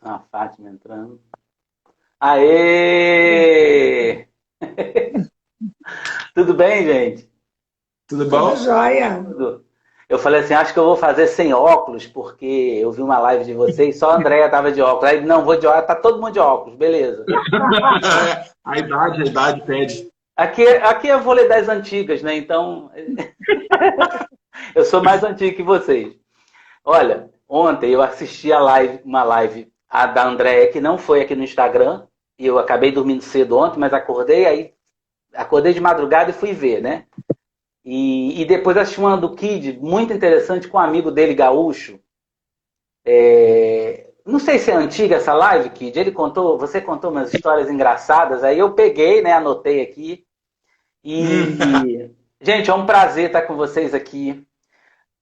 A Fátima entrando. Aê! Tudo bem, gente? Tudo Tudo bom? jóia. Tudo. Eu falei assim, acho que eu vou fazer sem óculos, porque eu vi uma live de vocês, só a Andréia tava de óculos. Aí, não, vou de óculos, tá todo mundo de óculos, beleza. A idade pede. Aqui é vôlei das antigas, né? Então, eu sou mais antigo que vocês. Olha, ontem eu assisti uma live a da Andréia, que não foi aqui no Instagram, e eu acabei dormindo cedo ontem, mas acordei de madrugada e fui ver, né? E depois assisti uma do Kid, muito interessante, com um amigo dele, gaúcho. Não sei se é antiga essa live, Kid. Você contou umas histórias engraçadas, aí eu peguei, né? Anotei aqui. Hum. Gente, é um prazer estar com vocês aqui.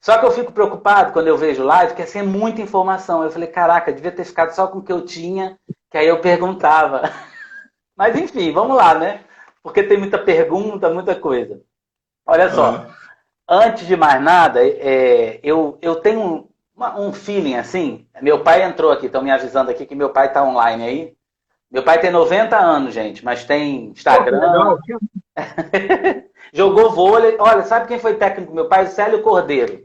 Só que eu fico preocupado quando eu vejo live, porque assim é muita informação. Eu falei, caraca, devia ter ficado só com o que eu tinha, que aí eu perguntava. Mas enfim, vamos lá, né? Porque tem muita pergunta, muita coisa. Olha só, Ah, antes de mais nada, eu tenho um feeling assim. Meu pai entrou aqui, estão me avisando aqui que meu pai está online aí. Meu pai tem 90 anos, gente, mas tem pô, que Instagram. legal. Jogou vôlei. Olha, sabe quem foi técnico do meu pai? O Célio Cordeiro.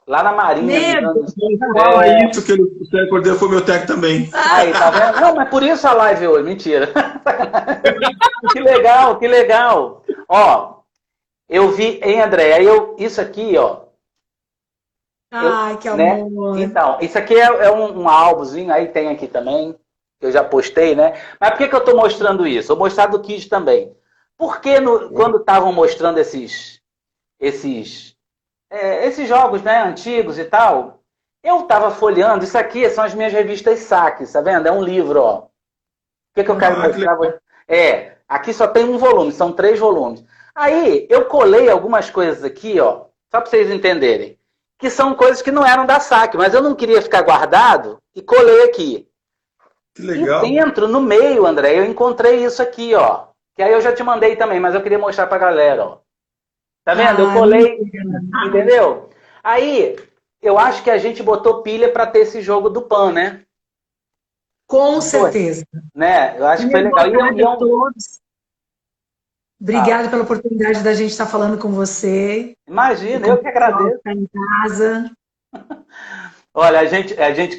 Lá na Marinha, nos Medo. anos. Não fala isso, que o Sérgio Cordeiro foi meu técnico também. Aí, tá vendo? Não, mas por isso a live hoje. Mentira. Que legal, que legal. Ó, eu vi, hein, André? Isso aqui, ó. Ai, que Né? amor. Então, isso aqui é um álbumzinho, aí tem aqui também, que eu já postei, né? Mas por que eu estou mostrando isso? Eu vou mostrar do Kid também. Porque quando estavam mostrando esses, esses jogos, né, antigos e tal, eu estava folheando, isso aqui são as minhas revistas saques, tá vendo? É um livro, ó. O que eu quero Ah, que mostrar? legal. Aqui só tem um volume, são 3 volumes. Aí, eu colei algumas coisas aqui, ó, só para vocês entenderem, que são coisas que não eram da saque, mas eu não queria ficar guardado e colei aqui. Que E legal. dentro, no meio, André, eu encontrei isso aqui, ó, que aí eu já te mandei também, mas eu queria mostrar pra galera, ó. Tá vendo? Eu Ai, muito colei, entendeu? Aí, eu acho que a gente botou pilha para ter esse jogo do PAN, né? com Não foi? certeza. Né? Eu acho que foi Primeiro, legal. boa tarde a todos. Ah, Obrigada pela oportunidade da gente estar falando com você e imagina, com o eu que pessoal que agradeço. está em casa. Olha,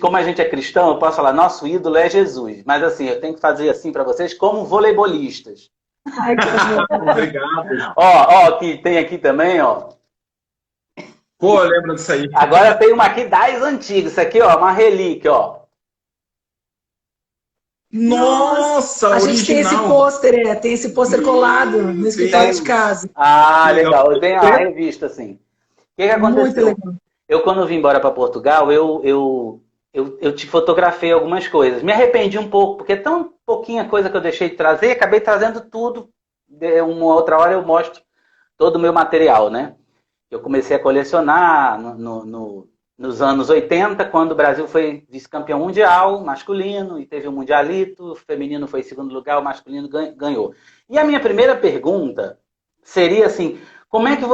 como a gente é cristão, eu posso falar, nosso ídolo é Jesus. Mas assim, eu tenho que fazer assim para vocês como voleibolistas. Ai, que amor. Obrigado. Ó, que tem aqui também, ó. Pô, lembra disso aí. Agora tem uma aqui das antigas. Isso aqui, ó, uma relíquia, ó. Nossa, A gente original. tem esse pôster colado no escritório de Tem. casa. Ah, Que legal. legal. Tem a revista, assim. O que Muito aconteceu? legal. Eu, quando vim embora para Portugal, eu te fotografei algumas coisas. Me arrependi um pouco, porque é tão pouquinha coisa que eu deixei de trazer, acabei trazendo tudo. Uma outra hora eu mostro todo o meu material, né? Eu comecei a colecionar nos anos 80, quando o Brasil foi vice-campeão mundial masculino, e teve o Mundialito, o feminino foi em segundo lugar, o masculino ganhou. E a minha primeira pergunta seria assim, como é que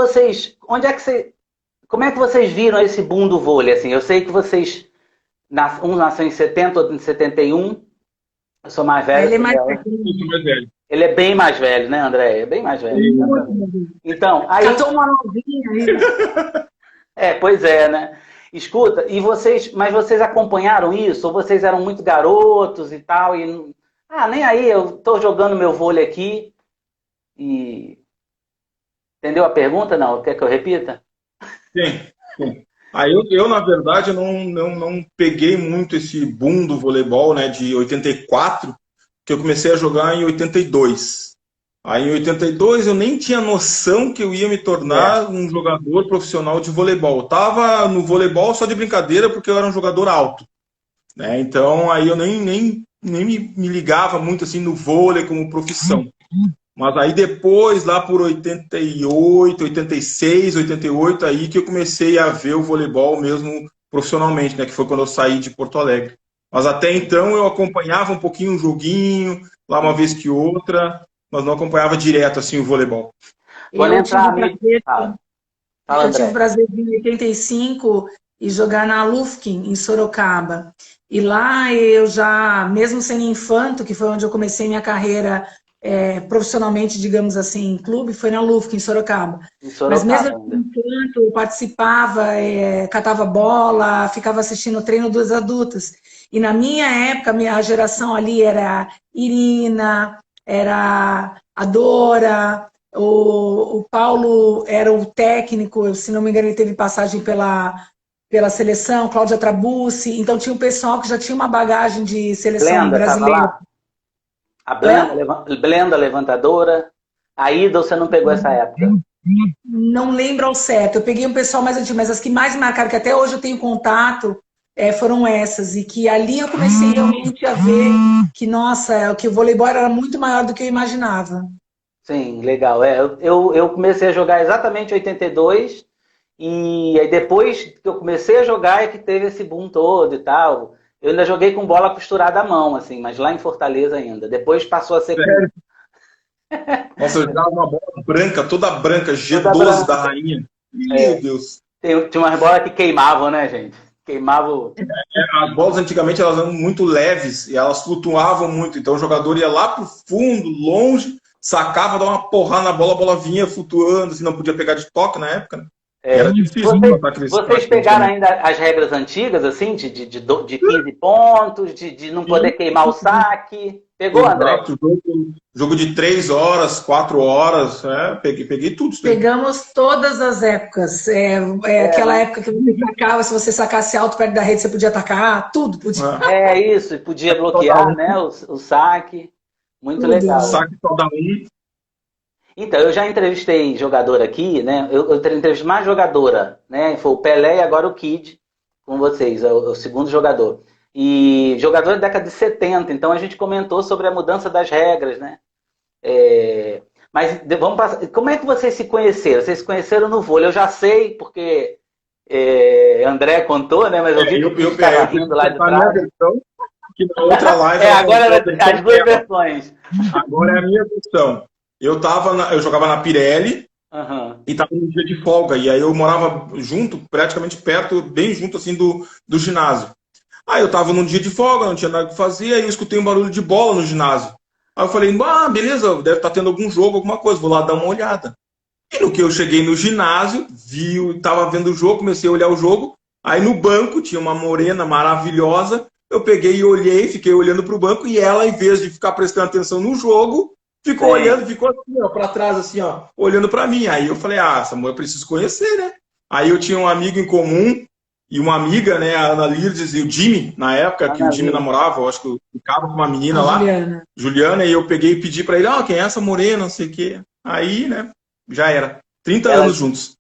vocês viram esse boom do vôlei? Assim, eu sei que vocês, um nasceu em 70, outro em 71, eu sou mais velho Ele é que mais ela. Muito mais velho. Ele é bem mais velho, né, André? É bem mais velho. Então, aí, Catou uma novinha aí. pois é, né? Escuta, mas vocês acompanharam isso? Ou vocês eram muito garotos e tal? Nem aí, eu tô jogando meu vôlei aqui e... Entendeu a pergunta? Não, quer que eu repita? Sim, sim. Aí na verdade, eu não peguei muito esse boom do voleibol, né, de 84, que eu comecei a jogar em 82. Aí em 82 eu nem tinha noção que eu ia me É. tornar um jogador profissional de voleibol. Eu tava no voleibol só de brincadeira porque eu era um jogador alto, né? Então aí eu nem me ligava muito assim no vôlei como profissão. Mas aí depois, lá por 88, 86, 88, aí que eu comecei a ver o voleibol mesmo profissionalmente, né? Que foi quando eu saí de Porto Alegre. Mas até então eu acompanhava um pouquinho o joguinho, lá uma vez que outra, mas não acompanhava direto assim o voleibol. Quando Eu entrar tive a o mídia... prazer, Fala, eu tive o André. prazer de, em 85, e jogar na Lufkin, em Sorocaba. E lá eu já, mesmo sendo infanto, que foi onde eu comecei minha carreira profissionalmente, digamos assim, em clube, foi na Lufkin, em Sorocaba. Mas mesmo enquanto eu participava, catava bola, ficava assistindo o treino dos adultos. E na minha época, a geração ali era Irina, era a Dora, o Paulo era o técnico, se não me engano, ele teve passagem pela seleção, Cláudia Trabucci, então tinha um pessoal que já tinha uma bagagem de seleção brasileira. A Blenda levantadora. A Ida, você não pegou essa época? Não lembro ao certo. Eu peguei um pessoal mais antigo, mas as que mais marcaram, que até hoje eu tenho contato, foram essas. E que ali eu comecei realmente a ver que, nossa, que o voleibol era muito maior do que eu imaginava. Sim, legal. Eu comecei a jogar exatamente em 82, e aí depois que eu comecei a jogar é que teve esse boom todo e tal. Eu ainda joguei com bola costurada à mão, assim, mas lá em Fortaleza ainda. Depois passou a ser... Sério? Nossa, eu jogava uma bola branca, toda branca, G12 toda branca. Da rainha. Meu Deus. Tinha umas bolas que queimavam, né, gente? Queimavam... As bolas antigamente elas eram muito leves e elas flutuavam muito. Então o jogador ia lá pro fundo, longe, sacava, dava uma porrada na bola, a bola vinha flutuando, assim, não podia pegar de toque na época, né? Era difícil. Vocês pegaram ainda as regras antigas, assim, de 15 pontos, de não poder queimar o saque? Pegou, André? Jogo de 3 horas, 4 horas, peguei tudo. Pegamos todas as épocas. Aquela época que você sacava, se você sacasse alto perto da rede, você podia atacar, tudo podia. Isso, podia bloquear, né, o saque. Muito tudo. Legal. Saque toda um. Então, eu já entrevistei jogador aqui, né? Eu entrevistei mais jogadora, né? Foi o Pelé e agora o Kid com vocês, o segundo jogador. E jogador da década de 70, então a gente comentou sobre a mudança das regras, né? Mas vamos passar. Como é que vocês se conheceram? Vocês se conheceram no vôlei? Eu já sei, porque André contou, né? Mas eu vi que estava rindo lá de trás. Que na outra live. Agora as duas versões. Agora é a minha versão. Eu jogava na Pirelli e estava num dia de folga. E aí eu morava junto, praticamente perto, bem junto assim do ginásio. Aí eu estava num dia de folga, não tinha nada que fazer, aí eu escutei um barulho de bola no ginásio. Aí eu falei, beleza, deve estar tendo algum jogo, alguma coisa, vou lá dar uma olhada. E no que eu cheguei no ginásio, estava vendo o jogo, comecei a olhar o jogo, aí no banco tinha uma morena maravilhosa, eu peguei e olhei, fiquei olhando para o banco, e ela, em vez de ficar prestando atenção no jogo, ficou olhando, ficou assim, ó, pra trás, assim, ó, olhando pra mim. Aí eu falei, essa mulher eu preciso conhecer, né? Aí eu tinha um amigo em comum e uma amiga, né, a Ana Lourdes e o Jimmy, na época que o Jimmy namorava, eu acho que eu ficava com uma menina lá, Juliana, e eu peguei e pedi pra ele, quem é essa morena, não sei o quê. Aí, né, já era. 30 anos juntos.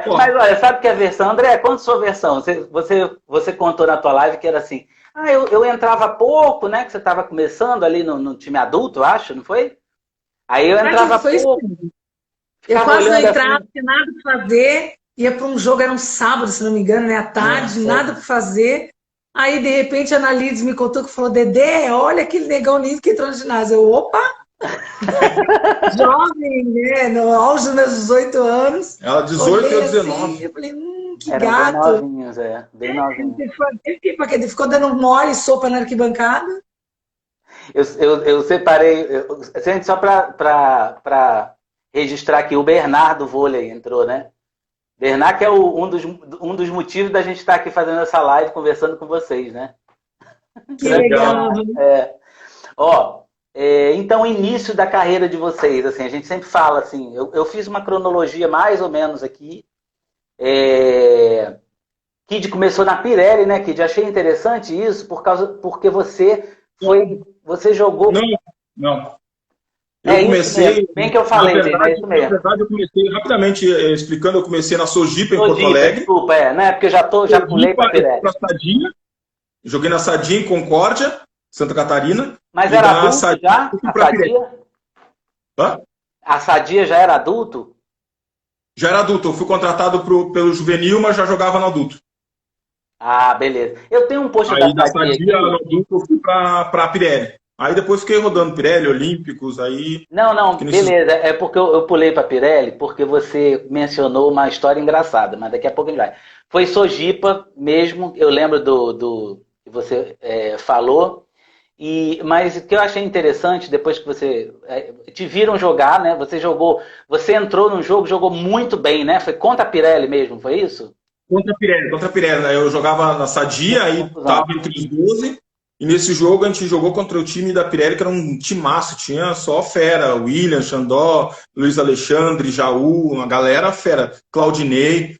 Mas olha, sabe que a versão, André, quanto sua versão? Você contou na tua live que era assim, eu entrava pouco, né? Que você estava começando ali no time adulto, eu acho, não foi? Aí eu entrava pouco. Eu quase não entrava, assim, tinha nada para fazer. Ia para um jogo, era um sábado, se não me engano, né? À tarde, nada para fazer. Aí, de repente, a Ana Lides me contou que falou, Dedé, olha aquele negão lindo que entrou no ginásio. Eu, opa! Jovem, né? No auge dos meus 18 anos. Ela, 18 e 19. Assim, eu falei, que gato. Bem novinhos, bem novinhos. Ele ficou dando mole e sopa na arquibancada. Eu separei, gente, só para registrar aqui, o Bernardo Vôlei entrou, né? Bernardo que é um dos motivos da gente estar aqui fazendo essa live, conversando com vocês, né? Que legal. Então, o início da carreira de vocês, assim, a gente sempre fala assim, eu fiz uma cronologia mais ou menos aqui. Kid começou na Pirelli, né, Kid? Achei interessante isso, porque você jogou... Não. Eu comecei... Bem que eu falei, é isso mesmo. Na verdade, eu comecei, rapidamente explicando, eu comecei na Sojipa, em Porto Alegre. Desculpa, né? Porque já pulei para Pirelli. Joguei na Sadia, em Concórdia, Santa Catarina. Mas era adulto já? A Sadia? Hã? A Sadia já era adulto? Já era adulto. Eu fui contratado pelo juvenil, mas já jogava no adulto. Ah, beleza. Eu tenho um post da Sadia no adulto, eu fui para a Pirelli. Aí depois fiquei rodando Pirelli, Olímpicos, aí... Não, fiquei nesses... beleza. É porque eu pulei para Pirelli, porque você mencionou uma história engraçada, mas daqui a pouco a gente vai. Foi Sojipa mesmo, eu lembro do que você falou. Mas o que eu achei interessante, depois que você te viram jogar, né? Você entrou num jogo, jogou muito bem, né? Foi contra a Pirelli mesmo, foi isso? Contra a Pirelli, né? Eu jogava na Sadia, aí tava entre os 12, e nesse jogo a gente jogou contra o time da Pirelli, que era um timaço, tinha só fera, William, Xandó, Luiz Alexandre, Jaú, uma galera fera, Claudinei.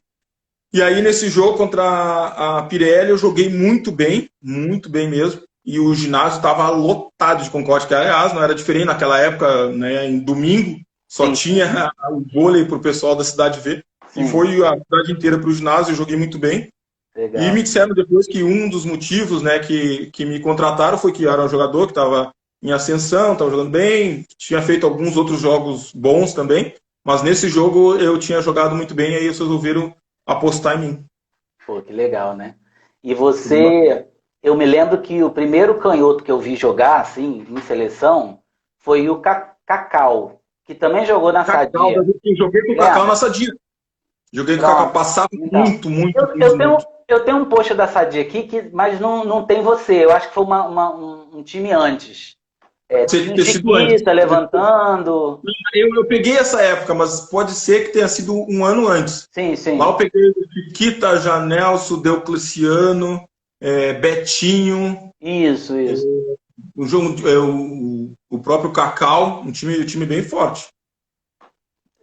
E aí nesse jogo contra a Pirelli eu joguei muito bem mesmo. E o ginásio estava lotado de Concorde, que aliás não era diferente naquela época, né, em domingo, só Sim. tinha o vôlei para o pessoal da cidade ver. Sim. E foi a cidade inteira para o ginásio, eu joguei muito bem. Legal. E me disseram depois que um dos motivos, né, que me contrataram foi que era um jogador que estava em ascensão, estava jogando bem, tinha feito alguns outros jogos bons também, mas nesse jogo eu tinha jogado muito bem, e aí eles resolveram apostar em mim. Pô, que legal, né? E você... Eu me lembro que o primeiro canhoto que eu vi jogar, assim, em seleção, foi o Cacau, que também jogou na Sadia. Eu joguei com o Cacau na Sadia. Joguei com o Cacau, passava então, muito. Eu tenho um post da Sadia aqui, mas não tem você. Eu acho que foi um time antes. Chiquita levantando. Eu peguei essa época, mas pode ser que tenha sido um ano antes. Sim, sim. Lá eu peguei Chiquita, Janelso, Deocleciano, Betinho. Isso. O próprio Cacau, um time bem forte.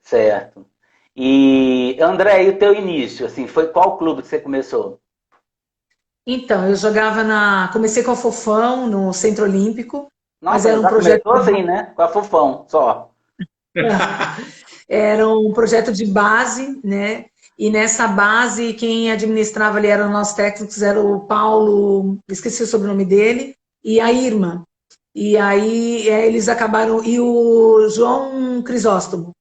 Certo. E, André, e o teu início? Assim, foi qual clube que você começou? Então, eu jogava comecei com a Fofão, no Centro Olímpico. Nossa, mas era um projeto assim, né? Com a Fofão, só. Era um projeto de base, né? E nessa base, quem administrava ali eram nossos técnicos, era o Paulo, esqueci o sobrenome dele, e a Irma. E aí eles acabaram, e o João Crisóstomo.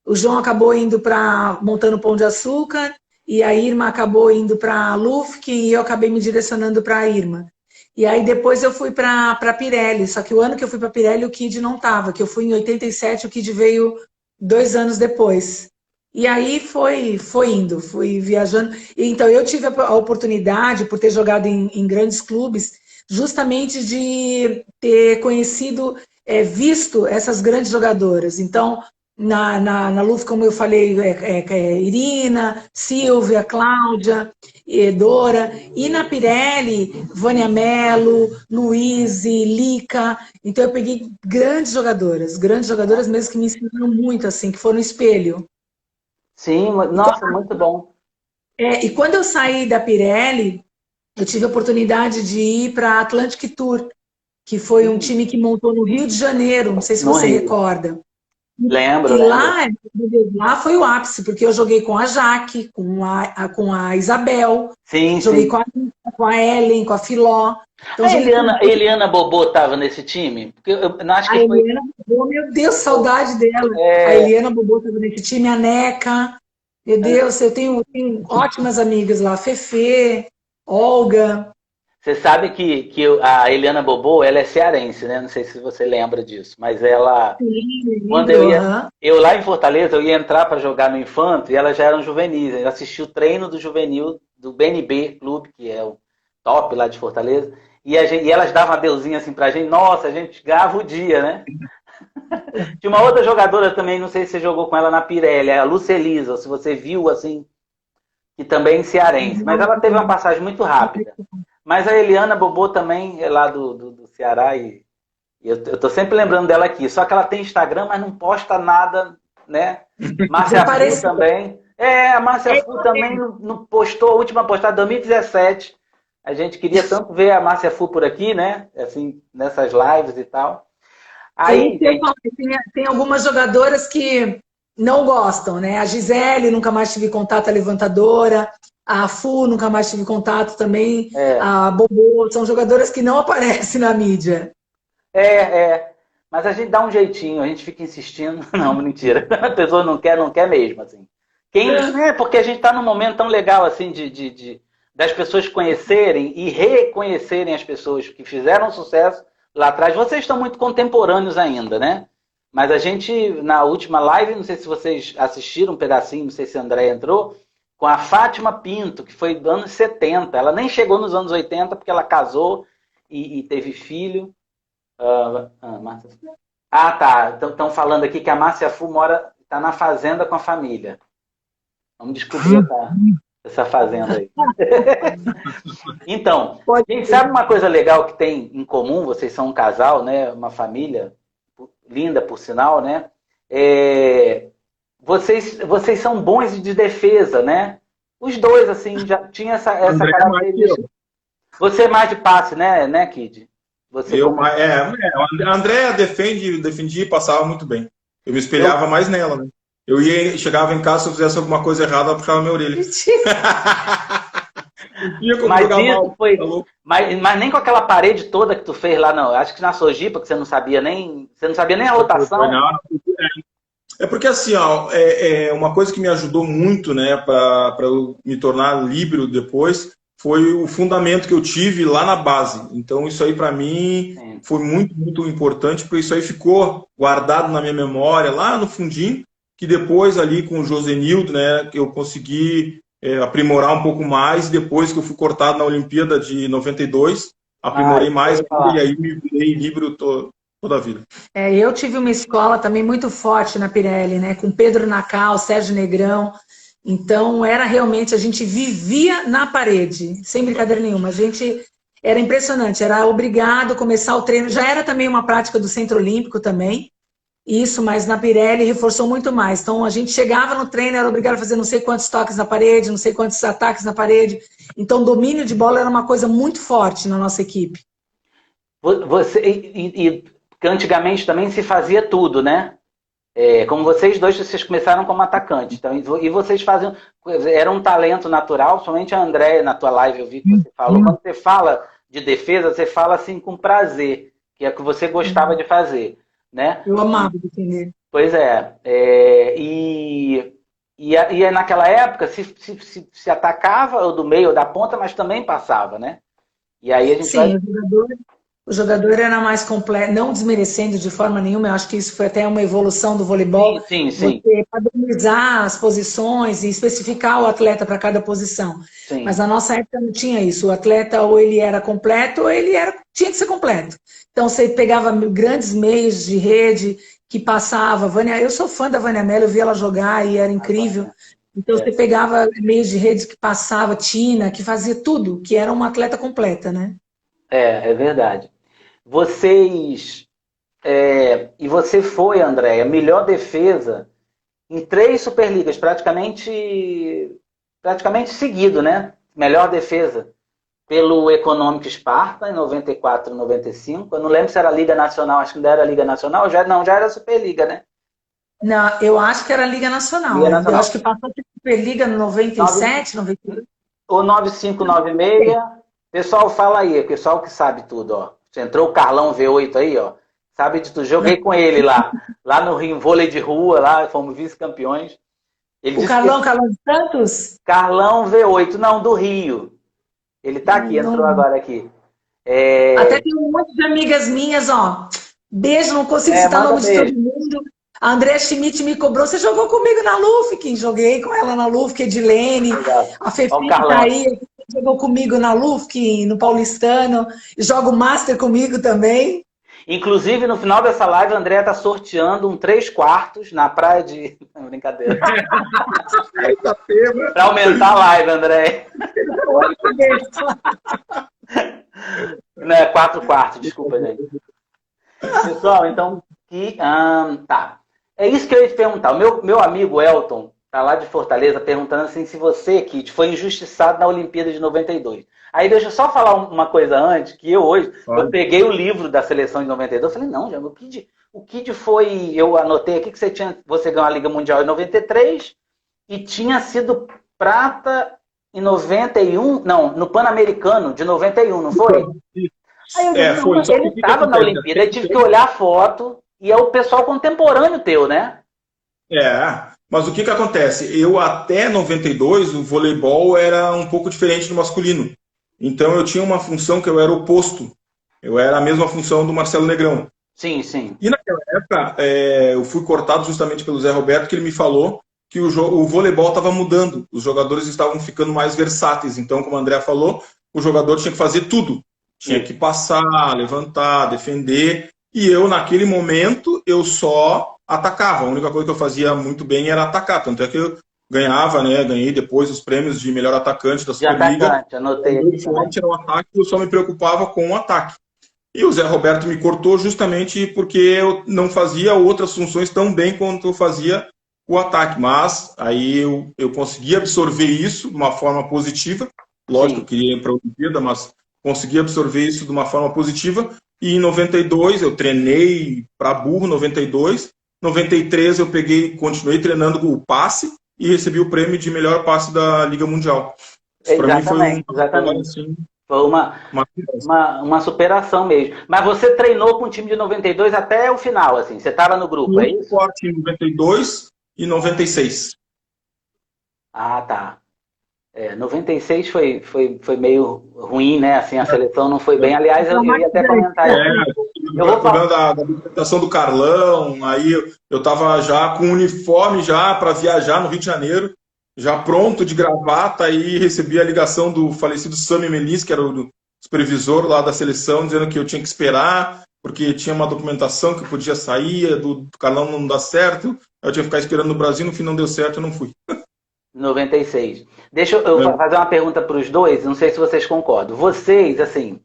O João acabou indo para montando Pão de Açúcar, e a Irma acabou indo para a Lufkin, e eu acabei me direcionando para a Irma. E aí depois eu fui para a Pirelli, só que o ano que eu fui para a Pirelli o Kid não estava, que eu fui em 87, o Kid veio 2 anos depois. E aí fui fui viajando. Então eu tive a oportunidade, por ter jogado em grandes clubes, justamente de ter conhecido, visto essas grandes jogadoras. Então, na Luf, como eu falei, Irina, Silvia, Cláudia, Dora. E na Pirelli, Vânia Mello, Luíse, Lica. Então eu peguei grandes jogadoras mesmo que me ensinaram muito, assim, que foram espelho. Sim, nossa, muito bom. E quando eu saí da Pirelli, eu tive a oportunidade de ir para a Atlantic Tour, que foi um time que montou no Rio de Janeiro, não sei se você recorda. Lembro. E lá foi o ápice, porque eu joguei com a Jaque, com a Isabel, joguei com a Ellen, com a Filó. Então, a Eliana Bobô estava nesse time? Porque eu acho que Eliana Bobô, meu Deus, saudade dela. A Eliana Bobô estava nesse time, a Neca. Meu Deus, eu tenho ótimas amigas lá, Fefe, Olga. Você sabe que a Eliana Bobô, ela é cearense, né? Não sei se você lembra disso, mas ela... Sim, quando eu lá em Fortaleza, eu ia entrar para jogar no Infanto e elas já eram juvenis. Eu assisti o treino do juvenil do BNB Clube, que é o top lá de Fortaleza, e elas davam adeusinho assim pra gente. Nossa, a gente ganhava o dia, né? Tinha uma outra jogadora também, não sei se você jogou com ela na Pirelli, a Lucelisa, se você viu, assim, que também é cearense. Mas ela teve uma passagem muito rápida. Mas a Eliana Bobô também é lá do Ceará e eu tô sempre lembrando dela aqui. Só que ela tem Instagram, mas não posta nada, né? Márcia Fu também. A Márcia Fu também não postou, a última postada 2017. A gente queria tanto ver a Márcia Fu por aqui, né? Assim, nessas lives e tal. Aí, tem algumas jogadoras que não gostam, né? A Gisele, nunca mais tive contato, a levantadora. A Fu, nunca mais tive contato também. A Bobô, são jogadoras que não aparecem na mídia. Mas a gente dá um jeitinho, a gente fica insistindo. Não, mentira. A pessoa não quer mesmo, assim. Porque a gente está num momento tão legal, assim, das pessoas conhecerem e reconhecerem as pessoas que fizeram sucesso lá atrás. Vocês estão muito contemporâneos ainda, né? Mas a gente, na última live, não sei se vocês assistiram um pedacinho, não sei se a André entrou, com a Fátima Pinto, que foi dos anos 70. Ela nem chegou nos anos 80 porque ela casou e teve filho. Tá. Estão falando aqui que a Márcia Fu está na fazenda com a família. Vamos descobrir essa fazenda aí. Então, gente, sabe uma coisa legal que tem em comum? Vocês são um casal, né? Uma família linda, por sinal, né? Vocês são bons de defesa, né? Os dois, assim, já tinha essa característica. Você é mais de passe, né, Kid? A Andrea defendia e passava muito bem. Eu me espelhava mais nela, né? Chegava em casa, se eu fizesse alguma coisa errada, ela puxava minha orelha. Mas nem com aquela parede toda que tu fez lá, não. Acho que na Sojipa, que você não sabia nem a rotação. É porque assim, ó, uma coisa que me ajudou muito, né, para eu me tornar líbero depois, foi o fundamento que eu tive lá na base. Então isso aí para mim foi muito, muito importante, porque isso aí ficou guardado na minha memória, lá no fundinho, que depois ali com o Josenildo, né, eu consegui aprimorar um pouco mais, depois que eu fui cortado na Olimpíada de 92, aprimorei mais, e aí me virei líbero toda a vida. Eu tive uma escola também muito forte na Pirelli, né, com Pedro Nacal, Sérgio Negrão, então era realmente, a gente vivia na parede, sem brincadeira nenhuma, a gente era impressionante, era obrigado a começar o treino, já era também uma prática do Centro Olímpico também, isso, mas na Pirelli reforçou muito mais. Então, a gente chegava no treino, era obrigado a fazer não sei quantos toques na parede, não sei quantos ataques na parede. Então, o domínio de bola era uma coisa muito forte na nossa equipe. Antigamente também se fazia tudo, né? Como vocês começaram como atacante. Então, e vocês faziam... Era um talento natural, somente a Andréia, na tua live, eu vi que você falou. Quando você fala de defesa, você fala assim com prazer, que é o que você gostava de fazer. Né? Eu amava defender. Pois e naquela época se atacava ou do meio ou da ponta, mas também passava, né? E aí a gente o jogador era mais completo, não desmerecendo de forma nenhuma, eu acho que isso foi até uma evolução do voleibol. Sim. Você padronizar as posições e especificar o atleta para cada posição. Sim. Mas na nossa época não tinha isso. O atleta ou ele era completo ou ele tinha que ser completo. Então você pegava grandes meios de rede que passava. Eu sou fã da Vânia Mello, eu vi ela jogar e era incrível. Então você pegava meios de redes que passava, Tina, que fazia tudo, que era uma atleta completa, né? É verdade. E você foi, Andréia, melhor defesa em 3 Superligas, praticamente seguido, né? Melhor defesa pelo Econômico Esparta, em 94 e 95. Eu não lembro se era a Liga Nacional, acho que não era a Liga Nacional, já era a Superliga, né? Não, eu acho que era a Liga Nacional. Eu acho que passou a Superliga no 97, 98. Ou 95, 96. Pessoal, fala aí, pessoal que sabe tudo, ó. Entrou o Carlão V8 aí, ó. Sabe de tudo. Joguei com ele lá no Rio, vôlei de rua, lá, fomos vice-campeões. Carlão de Santos? Carlão V8, não, do Rio. Ele tá aqui, entrou agora aqui. Até tem um monte de amigas minhas, ó. Beijo, não consigo citar o nome de todo mundo. A Andrea Schmidt me cobrou. Você jogou comigo na Lufkin? Joguei com ela na Lufkin, Edilene. A Fefinha tá aí. Jogou comigo na Lufkin, no Paulistano. Joga o Master comigo também. Inclusive, no final dessa live, a Andrea tá sorteando um 3/4 na praia de... Brincadeira. Pra aumentar a live, André. Não, é 4/4, desculpa, gente. Pessoal, então... tá. É isso que eu ia te perguntar. O meu amigo Elton tá lá de Fortaleza perguntando assim se você, Kit, foi injustiçado na Olimpíada de 92. Aí deixa eu só falar uma coisa antes, que eu peguei o livro da seleção de 92, eu falei, não, já, o Kid foi, eu anotei aqui que você ganhou a Liga Mundial em 93 e tinha sido prata em 91, não, no Pan-Americano de 91, não foi? Aí eu disse, foi. Ele estava na Olimpíada, eu tive que olhar a foto e é o pessoal contemporâneo teu, né? Mas o que acontece? Eu até 92, o voleibol era um pouco diferente do masculino. Então eu tinha uma função que eu era oposto. Eu era a mesma função do Marcelo Negrão. Sim, sim. E naquela época, eu fui cortado justamente pelo Zé Roberto, que ele me falou que o voleibol estava mudando, os jogadores estavam ficando mais versáteis. Então, como o André falou, o jogador tinha que fazer tudo. Tinha que passar, levantar, defender. E eu, naquele momento, eu só atacava. A única coisa que eu fazia muito bem era atacar. Tanto é que eu ganhava, né? Ganhei depois os prêmios de melhor atacante da Superliga. Atacante, anotei aqui. O forte era o ataque, eu só me preocupava com o ataque. E o Zé Roberto me cortou justamente porque eu não fazia outras funções tão bem quanto eu fazia o ataque. Mas aí eu consegui absorver isso de uma forma positiva. Lógico, eu queria ir para a Olimpíada, mas consegui absorver isso de uma forma positiva. E em 92 eu treinei para burro, 92. 93 eu continuei treinando com o passe e recebi o prêmio de melhor passe da Liga Mundial. Para mim foi exatamente. Assim, foi uma superação mesmo. Mas você treinou com o time de 92 até o final, assim? Você estava no grupo, é isso? Forte em 92 e 96. Ah, tá. 96 foi meio ruim, né? Assim, a seleção não foi bem. Aliás, eu ia até comentar isso. Eu vou falar da apresentação do Carlão, aí eu estava já com uniforme já para viajar no Rio de Janeiro, já pronto de gravata, aí recebi a ligação do falecido Sami Melis, que era o supervisor lá da seleção, dizendo que eu tinha que esperar, porque tinha uma documentação que podia sair, do Carlão não dá certo, eu tinha que ficar esperando no Brasil, no fim não deu certo, eu não fui. 96. Deixa eu fazer uma pergunta para os dois, não sei se vocês concordam. Vocês, assim,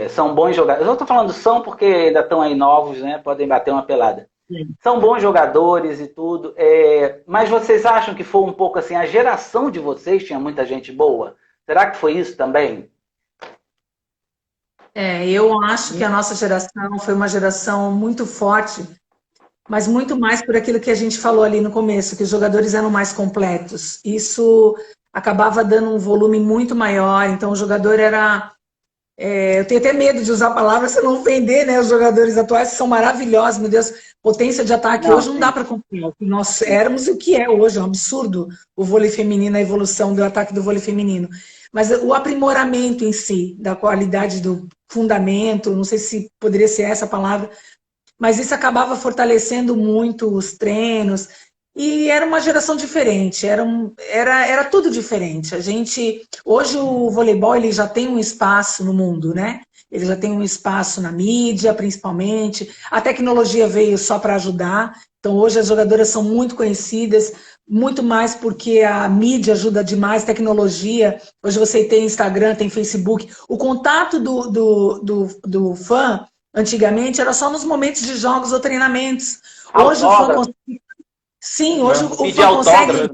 são bons jogadores. Eu estou falando são porque ainda estão aí novos, né? Podem bater uma pelada. Sim. São bons jogadores e tudo. Mas vocês acham que foi um pouco assim, a geração de vocês tinha muita gente boa? Será que foi isso também? Eu acho que a nossa geração foi uma geração muito forte, mas muito mais por aquilo que a gente falou ali no começo, que os jogadores eram mais completos. Isso acabava dando um volume muito maior, então o jogador era... eu tenho até medo de usar a palavra se não ofender, né? Os jogadores atuais são maravilhosos, meu Deus, potência de ataque hoje não dá para comparar. Nós éramos o que é hoje, é um absurdo o vôlei feminino, a evolução do ataque do vôlei feminino. Mas o aprimoramento em si, da qualidade do fundamento, não sei se poderia ser essa a palavra, mas isso acabava fortalecendo muito os treinos. E era uma geração diferente, era tudo diferente. Hoje o voleibol ele já tem um espaço no mundo, né? Ele já tem um espaço na mídia, principalmente. A tecnologia veio só para ajudar. Então hoje as jogadoras são muito conhecidas, muito mais porque a mídia ajuda demais, tecnologia. Hoje você tem Instagram, tem Facebook. O contato do fã, antigamente, era só nos momentos de jogos ou treinamentos. Hoje o fã consegue... Sim, hoje o fã consegue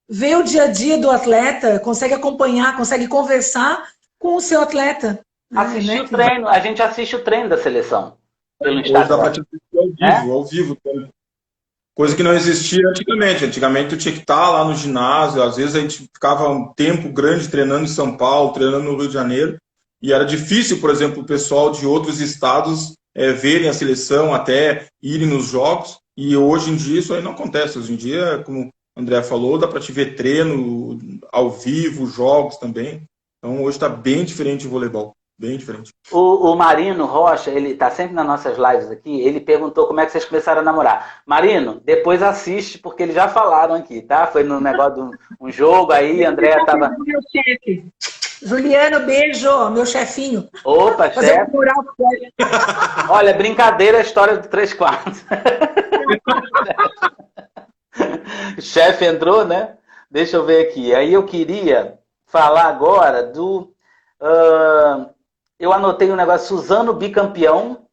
ver o dia a dia do atleta, consegue acompanhar, consegue conversar com o seu atleta. Assistir o treino, a gente assiste o treino da seleção pelo Instagram. Dá para ao vivo. Coisa que não existia antigamente. Antigamente tu tinha que estar lá no ginásio, às vezes a gente ficava um tempo grande treinando em São Paulo, treinando no Rio de Janeiro, e era difícil, por exemplo, o pessoal de outros estados verem a seleção, até irem nos jogos. E hoje em dia isso aí não acontece. Hoje em dia, como o André falou, dá para te ver treino ao vivo, jogos também. Então hoje está bem diferente o voleibol. Bem diferente. O Marino Rocha, ele está sempre nas nossas lives aqui, ele perguntou como é que vocês começaram a namorar. Marino, depois assiste, porque eles já falaram aqui, tá? Foi no negócio de um jogo aí, André estava... Meu chefe. Juliano, beijo, meu chefinho. Opa, chefe. Olha, brincadeira a história do 3/4. O chefe entrou, né? Deixa eu ver aqui. Aí eu queria falar agora do... eu anotei um negócio, Suzano bicampeão,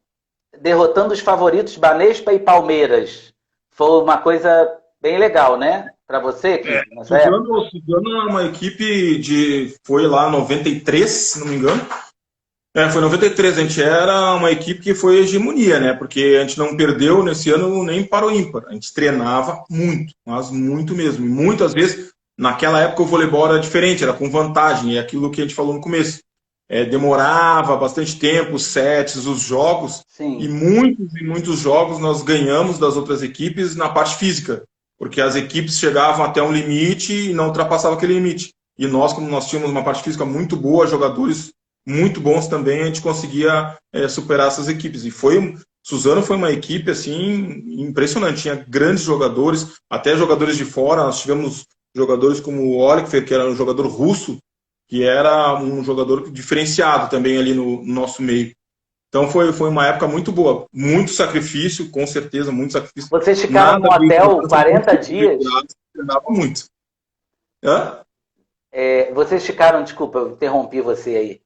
derrotando os favoritos Banespa e Palmeiras. Foi uma coisa bem legal, né? Para você? Suzano é uma equipe foi lá 93, se não me engano. Foi 93, a gente era uma equipe que foi hegemonia, né? Porque a gente não perdeu nesse ano nem para o ímpar. A gente treinava muito, mas muito mesmo. E muitas vezes, naquela época o voleibol era diferente, era com vantagem, é aquilo que a gente falou no começo. Demorava bastante tempo, os sets, os jogos. Sim. E muitos jogos nós ganhamos das outras equipes na parte física, porque as equipes chegavam até um limite e não ultrapassavam aquele limite. E nós, como nós tínhamos uma parte física muito boa, jogadores muito bons também, a gente conseguia superar essas equipes. E Suzano foi uma equipe assim impressionante, tinha grandes jogadores, até jogadores de fora. Nós tivemos jogadores como o Oliver, que era um jogador russo, que era um jogador diferenciado também ali no nosso meio. Então foi uma época muito boa, muito sacrifício, com certeza, muito sacrifício. Vocês ficaram no hotel 40 dias? Treinava muito. Hã? Vocês ficaram, desculpa, eu interrompi você aí.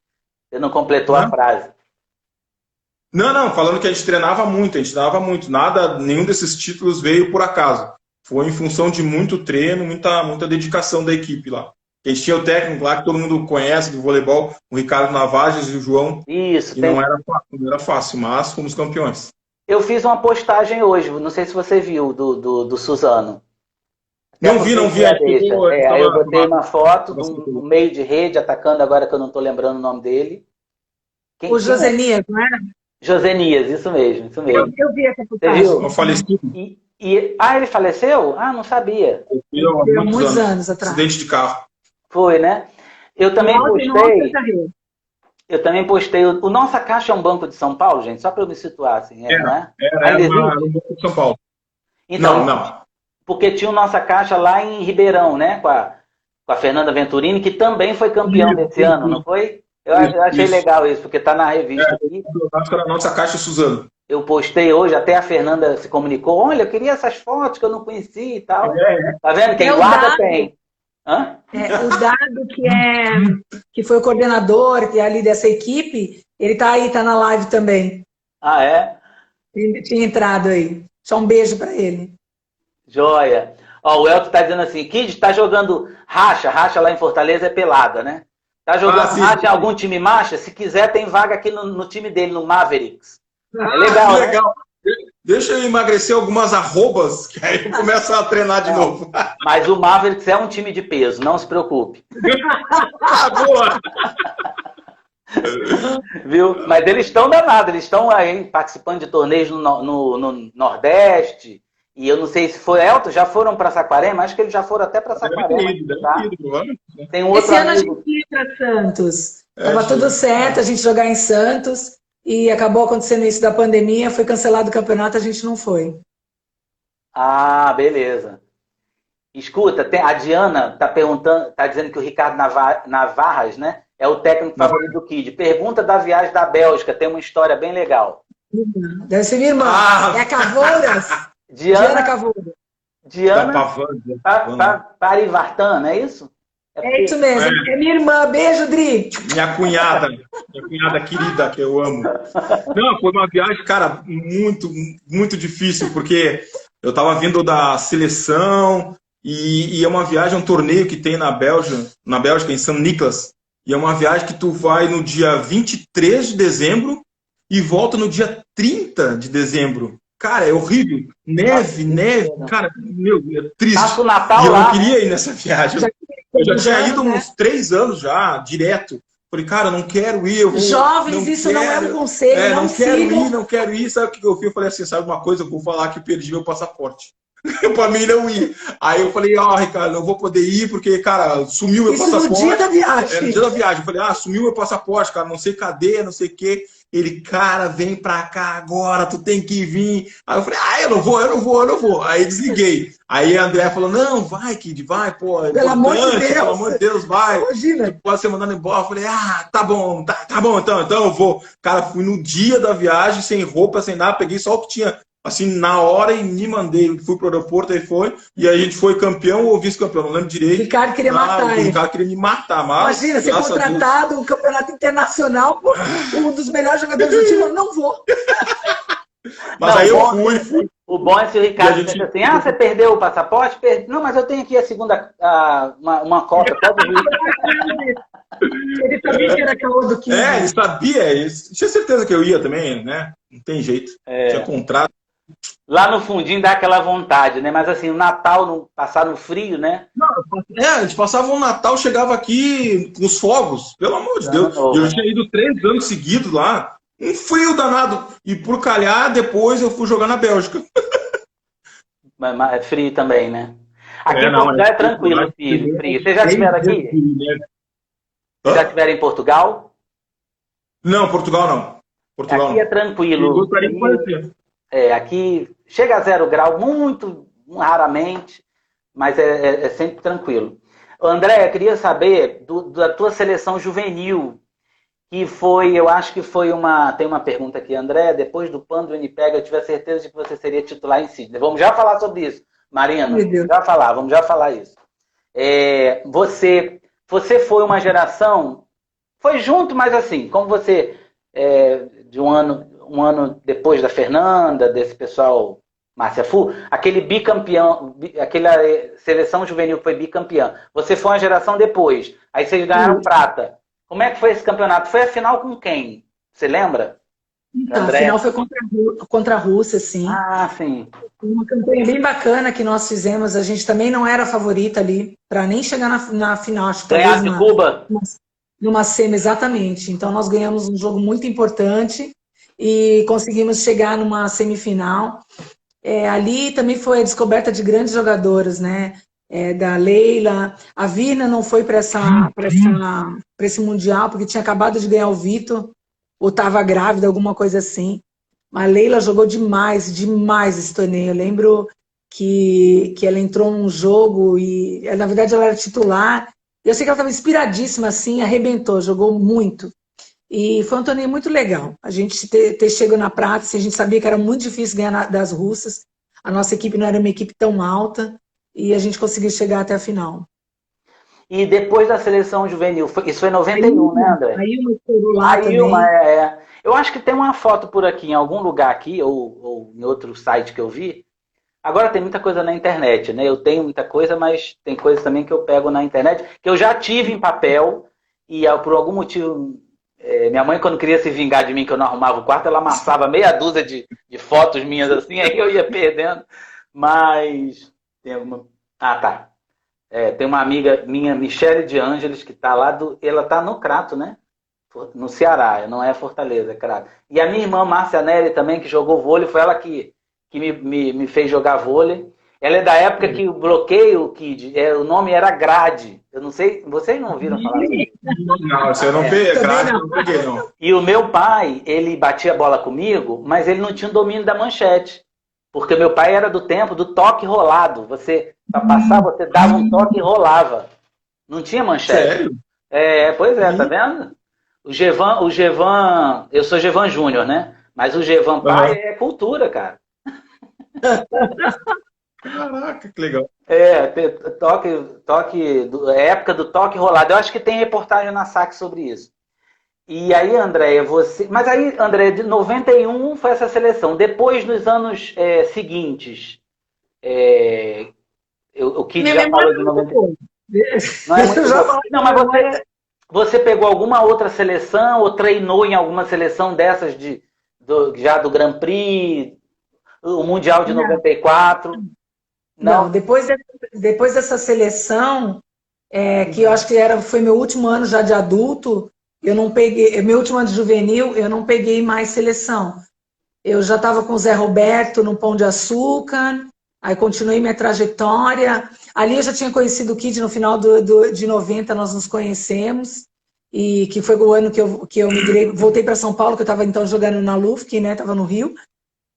Você não completou a frase. Não, falando que a gente treinava muito, nenhum desses títulos veio por acaso. Foi em função de muito treino, muita dedicação da equipe lá. A gente tinha o técnico lá que todo mundo conhece do voleibol, o Ricardo Navajas e o João. Isso, não era fácil, mas fomos campeões. Eu fiz uma postagem hoje, não sei se você viu, do Suzano. Não vi. Aí eu botei uma foto do meio de rede, atacando agora que eu não estou lembrando o nome dele. O Josenias, não era? Josenias, isso mesmo. Eu vi essa postagem. Você viu? Eu falecido. Ele faleceu? Não sabia. Há muitos anos atrás. Acidente de carro. Foi, né? Eu também postei. O Nossa Caixa é um banco de São Paulo, gente? Só para eu me situar, assim, não é? Era um banco de São Paulo. Então, não. Porque tinha o Nossa Caixa lá em Ribeirão, né? Com a Fernanda Venturini, que também foi campeão desse ano, não foi? Eu achei legal isso, porque está na revista aqui. Acho que era a Nossa Caixa Suzano. Eu postei hoje, até a Fernanda se comunicou. Olha, eu queria essas fotos que eu não conhecia e tal. Tá vendo? Quem guarda tem. O Dado, que foi o coordenador ali dessa equipe, ele tá aí, tá na live também. Ah, é? Ele tinha entrado aí. Só um beijo para ele. Joia. O Elton tá dizendo assim, Kid, tá jogando racha lá em Fortaleza é pelada, né? Tá jogando racha em algum time marcha? Se quiser, tem vaga aqui no time dele, no Mavericks. É legal, né? Legal. Deixa eu emagrecer algumas arrobas, que aí eu começo a treinar de novo. Mas o Mavericks é um time de peso, não se preocupe. Boa! Viu? Mas eles estão danados, eles estão aí participando de torneios no Nordeste. E eu não sei se foi Elton, já foram para Saquarema? Acho que eles já foram até para Saquarema. Tem um outro Esse ano amigo. a gente ia para Santos. Estava tudo certo, a gente jogar em Santos. E acabou acontecendo isso da pandemia, foi cancelado o campeonato, a gente não foi. Ah, beleza. Escuta, a Diana tá perguntando, tá dizendo que o Ricardo Navarras, né, é o técnico favorito do Kid. Pergunta da viagem da Bélgica, tem uma história bem legal. Deve ser minha irmã. É a Cavouras? Diana Cavouras. Diana Parivartan, não é isso? É isso mesmo. É minha irmã. Beijo, Dri. Minha cunhada querida, que eu amo. Não, foi uma viagem, cara, muito, muito difícil, porque eu tava vindo da seleção e é uma viagem, um torneio que tem na Bélgica, em São Nicolas. E é uma viagem que tu vai no dia 23 de dezembro e volta no dia 30 de dezembro. Cara, é horrível. Neve. Cara, é triste. Passa o Natal e eu lá, não queria ir nessa viagem. Eu já tinha ido uns 3 anos já, direto. Falei, cara, não quero ir. Jovens, isso não é um conselho, não quero ir. Sabe o que eu fiz? Eu falei assim, sabe uma coisa? Eu vou falar que perdi meu passaporte. Pra mim não ir. Aí eu falei, Ricardo, não vou poder ir porque, cara, sumiu meu passaporte. No dia da viagem. No dia da viagem. Eu falei, sumiu meu passaporte, cara, não sei cadê, não sei o quê. Ele, cara, vem pra cá agora, tu tem que vir. Aí eu falei, eu não vou. Aí desliguei. Aí a André falou, não, vai, Kid, vai, pô. Pelo amor de Deus, vai. Imagina. Pode ser mandado embora. Eu falei, tá bom, então eu vou. Cara, fui no dia da viagem, sem roupa, sem nada, peguei só o que tinha, assim, na hora e me mandei. Fui pro aeroporto, aí foi, e a gente foi campeão ou vice-campeão, não lembro direito. O Ricardo queria matar ele. O Ricardo queria me matar, mas... Imagina, ser contratado no campeonato internacional por um dos melhores jogadores do time, eu não vou. Mas aí eu fui. O bom é se o Ricardo pensa assim, você perdeu o passaporte? Não, mas eu tenho aqui a segunda, uma cópia, pode vir. Ele sabia que era caô do Kid. Ele sabia, tinha certeza que eu ia também, né? Não tem jeito, tinha contrato. Lá no fundinho dá aquela vontade, né? Mas assim, o Natal, passar no frio, né? Não, a gente passava um Natal, chegava aqui com os fogos, pelo amor de Deus. Eu tinha ido 3 anos seguidos lá, um frio danado. E por calhar, depois eu fui jogar na Bélgica. Mas é frio também, né? Aqui em Portugal é tranquilo, frio. Vocês já estiveram aqui? Vocês já estiveram em Portugal? Não, Portugal não. Portugal Aqui não. é tranquilo. Eu gostaria de conhecer. Aqui chega a 0 grau muito raramente, mas é sempre tranquilo. André, eu queria saber da tua seleção juvenil, que foi, eu acho que foi tem uma pergunta aqui, André, depois do PAN do Winnipeg, eu tive a certeza de que você seria titular em Sydney. Vamos já falar sobre isso, Marina, vamos já falar isso. Você foi uma geração, foi junto, mas assim, como você, de um ano depois da Fernanda, desse pessoal, Márcia Fu, aquele bicampeão, aquela seleção juvenil que foi bicampeã, você foi uma geração depois, aí vocês ganharam prata. Como é que foi esse campeonato? Foi a final com quem? Você lembra? Então, a final foi contra a Rússia, sim. Ah, sim. Uma campanha bem bacana que nós fizemos. A gente também não era a favorita ali, para nem chegar na final. Acho que ganhar de Cuba? Numa semi, exatamente. Então, nós ganhamos um jogo muito importante e conseguimos chegar numa semifinal. Ali também foi a descoberta de grandes jogadoras, né? Da Leila. A Virna não foi para esse Mundial, porque tinha acabado de ganhar o Vitor, ou estava grávida, alguma coisa assim. Mas a Leila jogou demais esse torneio. Eu lembro que ela entrou num jogo e, na verdade, ela era titular. Eu sei que ela estava inspiradíssima, assim, arrebentou, jogou muito. E foi um torneio muito legal. A gente ter chegado na prata, a gente sabia que era muito difícil ganhar das russas. A nossa equipe não era uma equipe tão alta e a gente conseguiu chegar até a final. E depois da seleção juvenil, isso foi em 91, né, André? A Ilma estourou lá também. Eu acho que tem uma foto por aqui, em algum lugar aqui, ou em outro site que eu vi. Agora tem muita coisa na internet, né? Eu tenho muita coisa, mas tem coisas também que eu pego na internet, que eu já tive em papel, e por algum motivo, minha mãe, quando queria se vingar de mim, que eu não arrumava o quarto, ela amassava meia dúzia de fotos minhas assim, aí eu ia perdendo. Mas tem alguma... Ah, tá. Tem uma amiga minha, Michele de Ângeles, que está lá ela está no Crato, né? No Ceará, não é Fortaleza, é Crato. E a minha irmã, Márcia Neri, também, que jogou vôlei, foi ela que me fez jogar vôlei. Ela é da época que o bloqueio, o nome era grade. Eu não sei, vocês não ouviram falar disso? Não, você não peguei, grade, não peguei, não. E o meu pai, ele batia bola comigo, mas ele não tinha o domínio da manchete. Porque meu pai era do tempo do toque rolado. Para passar, você dava um toque e rolava. Não tinha manchete. Sério? Pois é, tá vendo? O Gevan, eu sou Gevan Júnior, né? Mas o Gevan pai é cultura, cara. Caraca, que legal. Época do toque rolado. Eu acho que tem reportagem na SAC sobre isso. E aí, Andréia, Mas aí, Andréia, de 91 foi essa seleção. Depois, nos anos seguintes, o Kid já falou de 91. Não é muito bom. Não, mas você pegou alguma outra seleção ou treinou em alguma seleção dessas já do Grand Prix, o Mundial de 94? Não, depois dessa seleção, que eu acho que foi meu último ano já de adulto, eu não peguei, meu último ano de juvenil, eu não peguei mais seleção. Eu já estava com o Zé Roberto no Pão de Açúcar, aí continuei minha trajetória. Ali eu já tinha conhecido o Kid no final de 90, nós nos conhecemos, e que foi o ano que eu migrei, voltei para São Paulo, que eu estava então jogando na Lufkin, né, estava no Rio,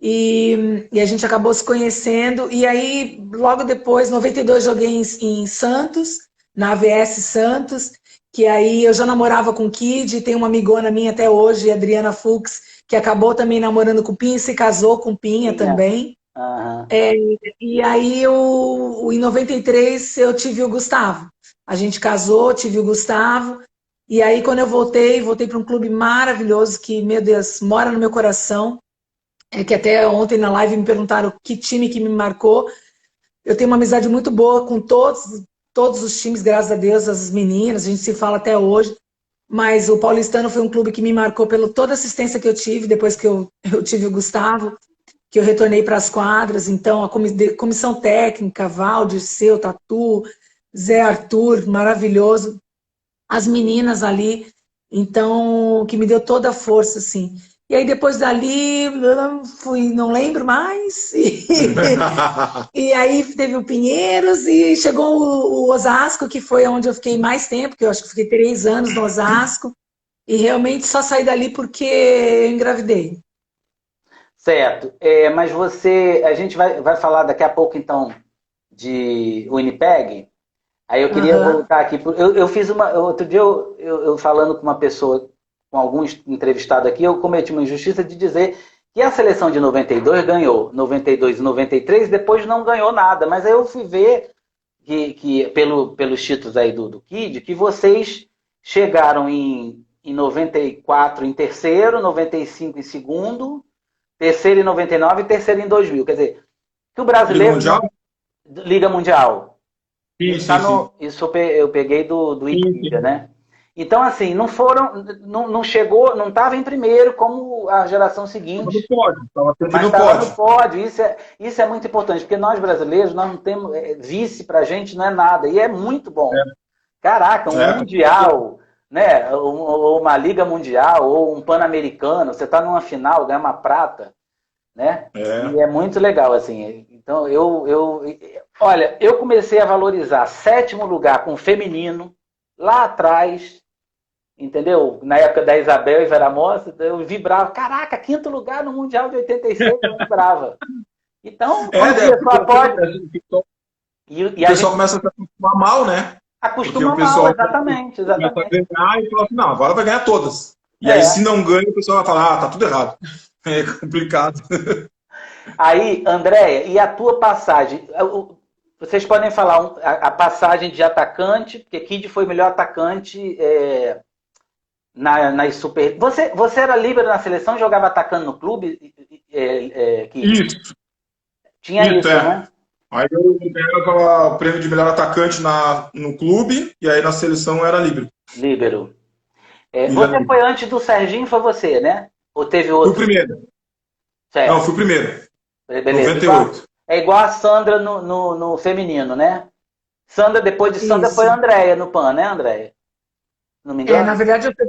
e a gente acabou se conhecendo, e aí logo depois, 92, joguei em Santos, na AVS Santos, que aí eu já namorava com o Kid, tem uma amigona minha até hoje, Adriana Fux, que acabou também namorando com o Pinha e se casou com o Pinha também. Uhum. E aí, em 93, eu tive o Gustavo. A gente casou, tive o Gustavo. E aí, quando eu voltei para um clube maravilhoso que, meu Deus, mora no meu coração. Que até ontem na live me perguntaram que time que me marcou. Eu tenho uma amizade muito boa com todos os times, graças a Deus, as meninas, a gente se fala até hoje. Mas o Paulistano foi um clube que me marcou pela toda a assistência que eu tive depois que eu tive o Gustavo, que eu retornei para as quadras. Então, a comissão técnica, Valdir, Seu, Tatu, Zé Arthur, maravilhoso. As meninas ali, então, que me deu toda a força, assim. E aí, depois dali, não lembro mais. E aí, teve o Pinheiros e chegou o Osasco, que foi onde eu fiquei mais tempo, que eu acho que fiquei 3 anos no Osasco. e realmente só saí dali porque eu engravidei. Certo. Mas a gente vai falar daqui a pouco, então, de Winnipeg. Aí eu queria Aham. voltar aqui. Eu fiz outro dia, eu falando com uma pessoa, com alguns entrevistados aqui, eu cometi uma injustiça de dizer que a seleção de 92 ganhou 92 e 93, depois não ganhou nada. Mas aí eu fui ver pelos títulos aí do Kid, que vocês chegaram em 94 em terceiro, 95 em segundo, terceiro em 99 e terceiro em 2000. Quer dizer, que o Liga brasileiro Mundial? Liga Mundial. Sim, Isso, tá sim, sim. isso eu peguei do Sim, Wikipedia, sim. né? Então, assim, não chegou, não estava em primeiro como a geração Tava no seguinte, pódio, tava sempre mas no estava no pódio. pódio. Isso é muito importante, porque nós brasileiros, nós não temos, vice pra gente não é nada, e é muito bom. Caraca, um É, mundial, né? Ou uma liga mundial, ou um pan-americano, você está numa final, ganha uma prata, né? é. E é muito legal, assim. Então, olha, eu comecei a valorizar sétimo lugar com o feminino lá atrás, entendeu? Na época da Isabel e Vera Moça, eu vibrava. Caraca, quinto lugar no Mundial de 86, eu vibrava. Então, quando começou Porque a pódio, o e a pessoal gente começa a se acostumar mal, né? Porque o acostuma mal, pessoal exatamente, começa a exatamente. ganhar e fala assim, não, agora vai ganhar todas. E aí, se É. não ganha, o pessoal vai falar, tá tudo errado. É complicado. Aí, Andréia, e a tua passagem? Vocês podem falar a passagem de atacante, porque Kid foi o melhor atacante nas super. Você era líbero na seleção, jogava atacando no clube, Kid? Isso, Tinha isso, é. né? Aí eu ganhava o prêmio de melhor atacante no clube, e aí na seleção era livre. Líbero. Ilha Você livre. foi antes do Serginho, foi você, né? Ou teve Fui o outro? primeiro. Não, Certo. fui o primeiro. Beleza. 98. É igual a Sandra no feminino, né? Sandra, depois de Sandra, foi a Isso. Andréia no PAN, né, Andréia? Não me engano? Na verdade, eu fui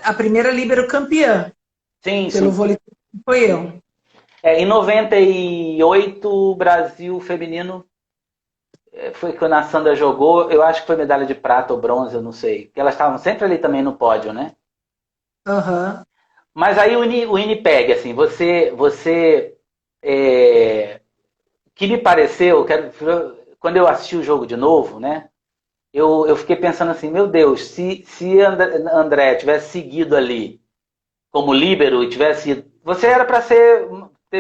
a primeira líbero campeã Sim, pelo sim. vôlei, foi eu. Em 98, o Brasil feminino foi quando a Sandra jogou. Eu acho que foi medalha de prata ou bronze, eu não sei. Porque elas estavam sempre ali também no pódio, né? Aham. Mas aí o Winnipeg, assim, é, que me pareceu, quando eu assisti o jogo de novo, né? Eu fiquei pensando assim, meu Deus, se André tivesse seguido ali como líbero e tivesse ido, você era para ter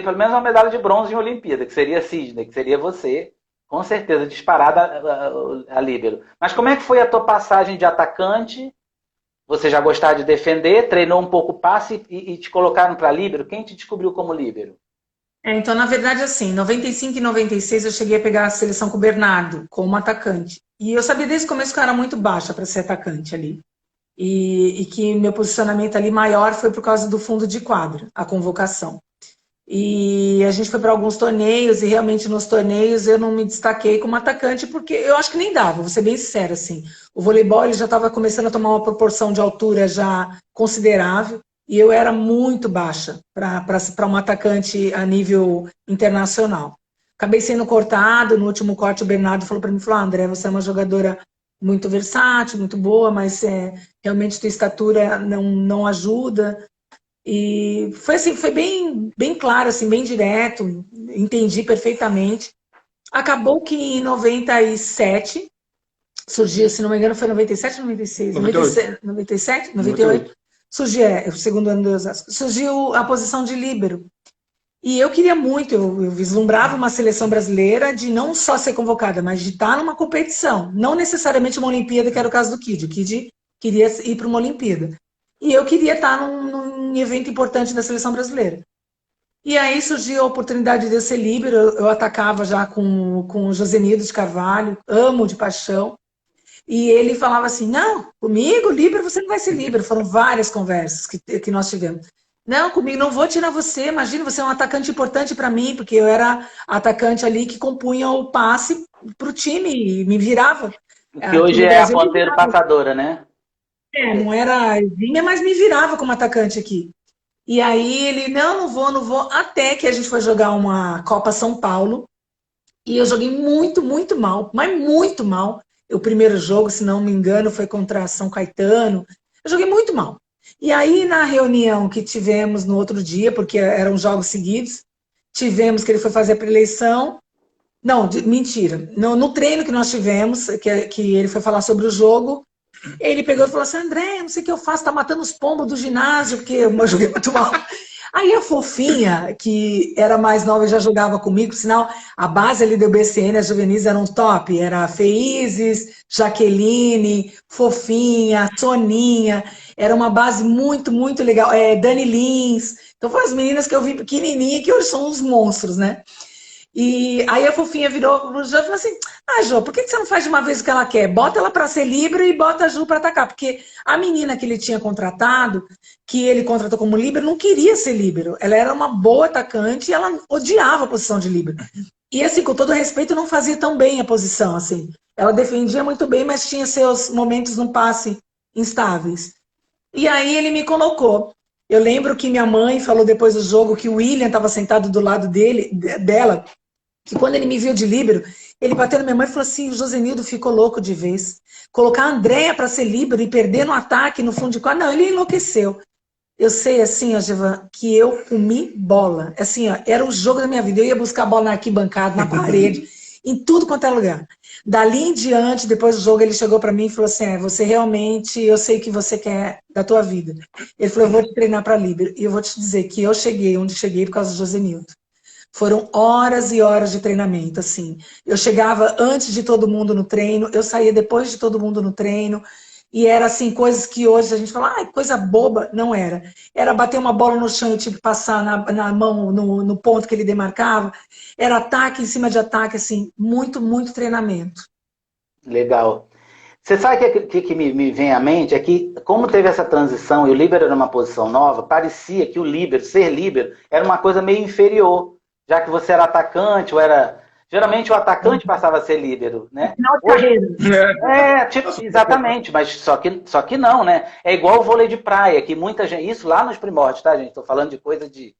pelo menos uma medalha de bronze em Olimpíada, que seria Sidney, que seria você, com certeza, disparada a líbero. Mas como é que foi a tua passagem de atacante? Você já gostava de defender, treinou um pouco o passe e te colocaram para líbero? Quem te descobriu como líbero? Então, na verdade, assim, 95 e 96 eu cheguei a pegar a seleção com o Bernardo, como atacante. E eu sabia desde o começo que eu era muito baixa para ser atacante ali. E que meu posicionamento ali maior foi por causa do fundo de quadra, a convocação. E a gente foi para alguns torneios e realmente nos torneios eu não me destaquei como atacante porque eu acho que nem dava, vou ser bem sincera, assim. O voleibol ele já estava começando a tomar uma proporção de altura já considerável e eu era muito baixa para um atacante a nível internacional. Acabei sendo cortado, no último corte o Bernardo falou para mim, André, você é uma jogadora muito versátil, muito boa, mas realmente tua estatura não ajuda. E foi assim, foi bem claro, assim, bem direto, entendi perfeitamente. Acabou que em 97 surgiu, se não me engano, foi 97 ou 96? 98. 97, 98. 98, surgiu, o segundo ano do Osasco, surgiu a posição de líbero. E eu queria muito, eu vislumbrava uma seleção brasileira de não só ser convocada, mas de estar numa competição. Não necessariamente uma Olimpíada, que era o caso do Kid. O Kid queria ir para uma Olimpíada. E eu queria estar num evento importante da seleção brasileira. E aí surgiu a oportunidade de eu ser líbero, eu atacava já com o Josenildo de Carvalho, amo de paixão. E ele falava assim, não, comigo, líbero, você não vai ser líbero. Foram várias conversas que nós tivemos. Não, comigo, não vou tirar você, imagina, você é um atacante importante para mim, porque eu era atacante ali que compunha o passe para o time e me virava. Que Aqui hoje no é a Brasil, me ponteira virava. passadora, né? Não era vinha, mas me virava como atacante aqui. E aí ele, não vou, até que a gente foi jogar uma Copa São Paulo, e eu joguei muito, muito mal, mas muito mal. O primeiro jogo, se não me engano, foi contra São Caetano. Eu joguei muito mal. E aí, na reunião que tivemos no outro dia, porque eram jogos seguidos, tivemos que ele foi fazer a pré-eleição. Não, mentira. No treino que nós tivemos, que ele foi falar sobre o jogo, ele pegou e falou assim, André, não sei o que eu faço, tá matando os pombos do ginásio, porque eu joguei muito mal. Aí a Fofinha, que era mais nova e já jogava comigo, sinal, a base ali do BCN, as juvenis eram top, era Feizes, Jaqueline, Fofinha, Soninha, era uma base muito, muito legal, Dani Lins, então foram as meninas que eu vi pequenininha, que hoje são uns monstros, né? E aí a Fofinha virou pro Jô e falou assim, Jô, por que você não faz de uma vez o que ela quer? Bota ela para ser líbero e bota a Ju para atacar, porque a menina que ele tinha contratado, que ele contratou como líbero, não queria ser líbero. Ela era uma boa atacante e ela odiava a posição de líbero. E assim, com todo respeito, não fazia tão bem a posição, assim. Ela defendia muito bem, mas tinha seus momentos no passe instáveis. E aí ele me colocou. Eu lembro que minha mãe falou depois do jogo que o William estava sentado do lado dela, que quando ele me viu de líbero, ele bateu na minha mãe e falou assim, o Josenildo ficou louco de vez. Colocar a Andréia para ser líbero e perder no ataque, no fundo de quadra, não, ele enlouqueceu. Eu sei, assim, ó, Givan, que eu comi bola. Assim, ó, era o jogo da minha vida. Eu ia buscar a bola na arquibancada, na parede, em tudo quanto é lugar. Dali em diante, depois do jogo, ele chegou para mim e falou assim, você realmente, eu sei o que você quer da tua vida. Ele falou, eu vou te treinar para líbero. E eu vou te dizer que eu cheguei onde cheguei por causa do Josenildo. Foram horas e horas de treinamento, assim. Eu chegava antes de todo mundo no treino, eu saía depois de todo mundo no treino, e era assim, coisas que hoje a gente fala, coisa boba, não era. Era bater uma bola no chão e tipo passar na mão, no ponto que ele demarcava. Era ataque em cima de ataque, assim, muito, muito treinamento. Legal. Você sabe o que me vem à mente? É que, como teve essa transição e o líbero era uma posição nova, parecia que o líbero, ser líbero, era uma coisa meio inferior. Já que você era atacante, ou era... Geralmente o atacante passava a ser líbero, né? Final de carreira. Tipo, exatamente, mas só que não, né? É igual o vôlei de praia, que muita gente... Isso lá nos primórdios, tá, gente? Estou falando de coisa de...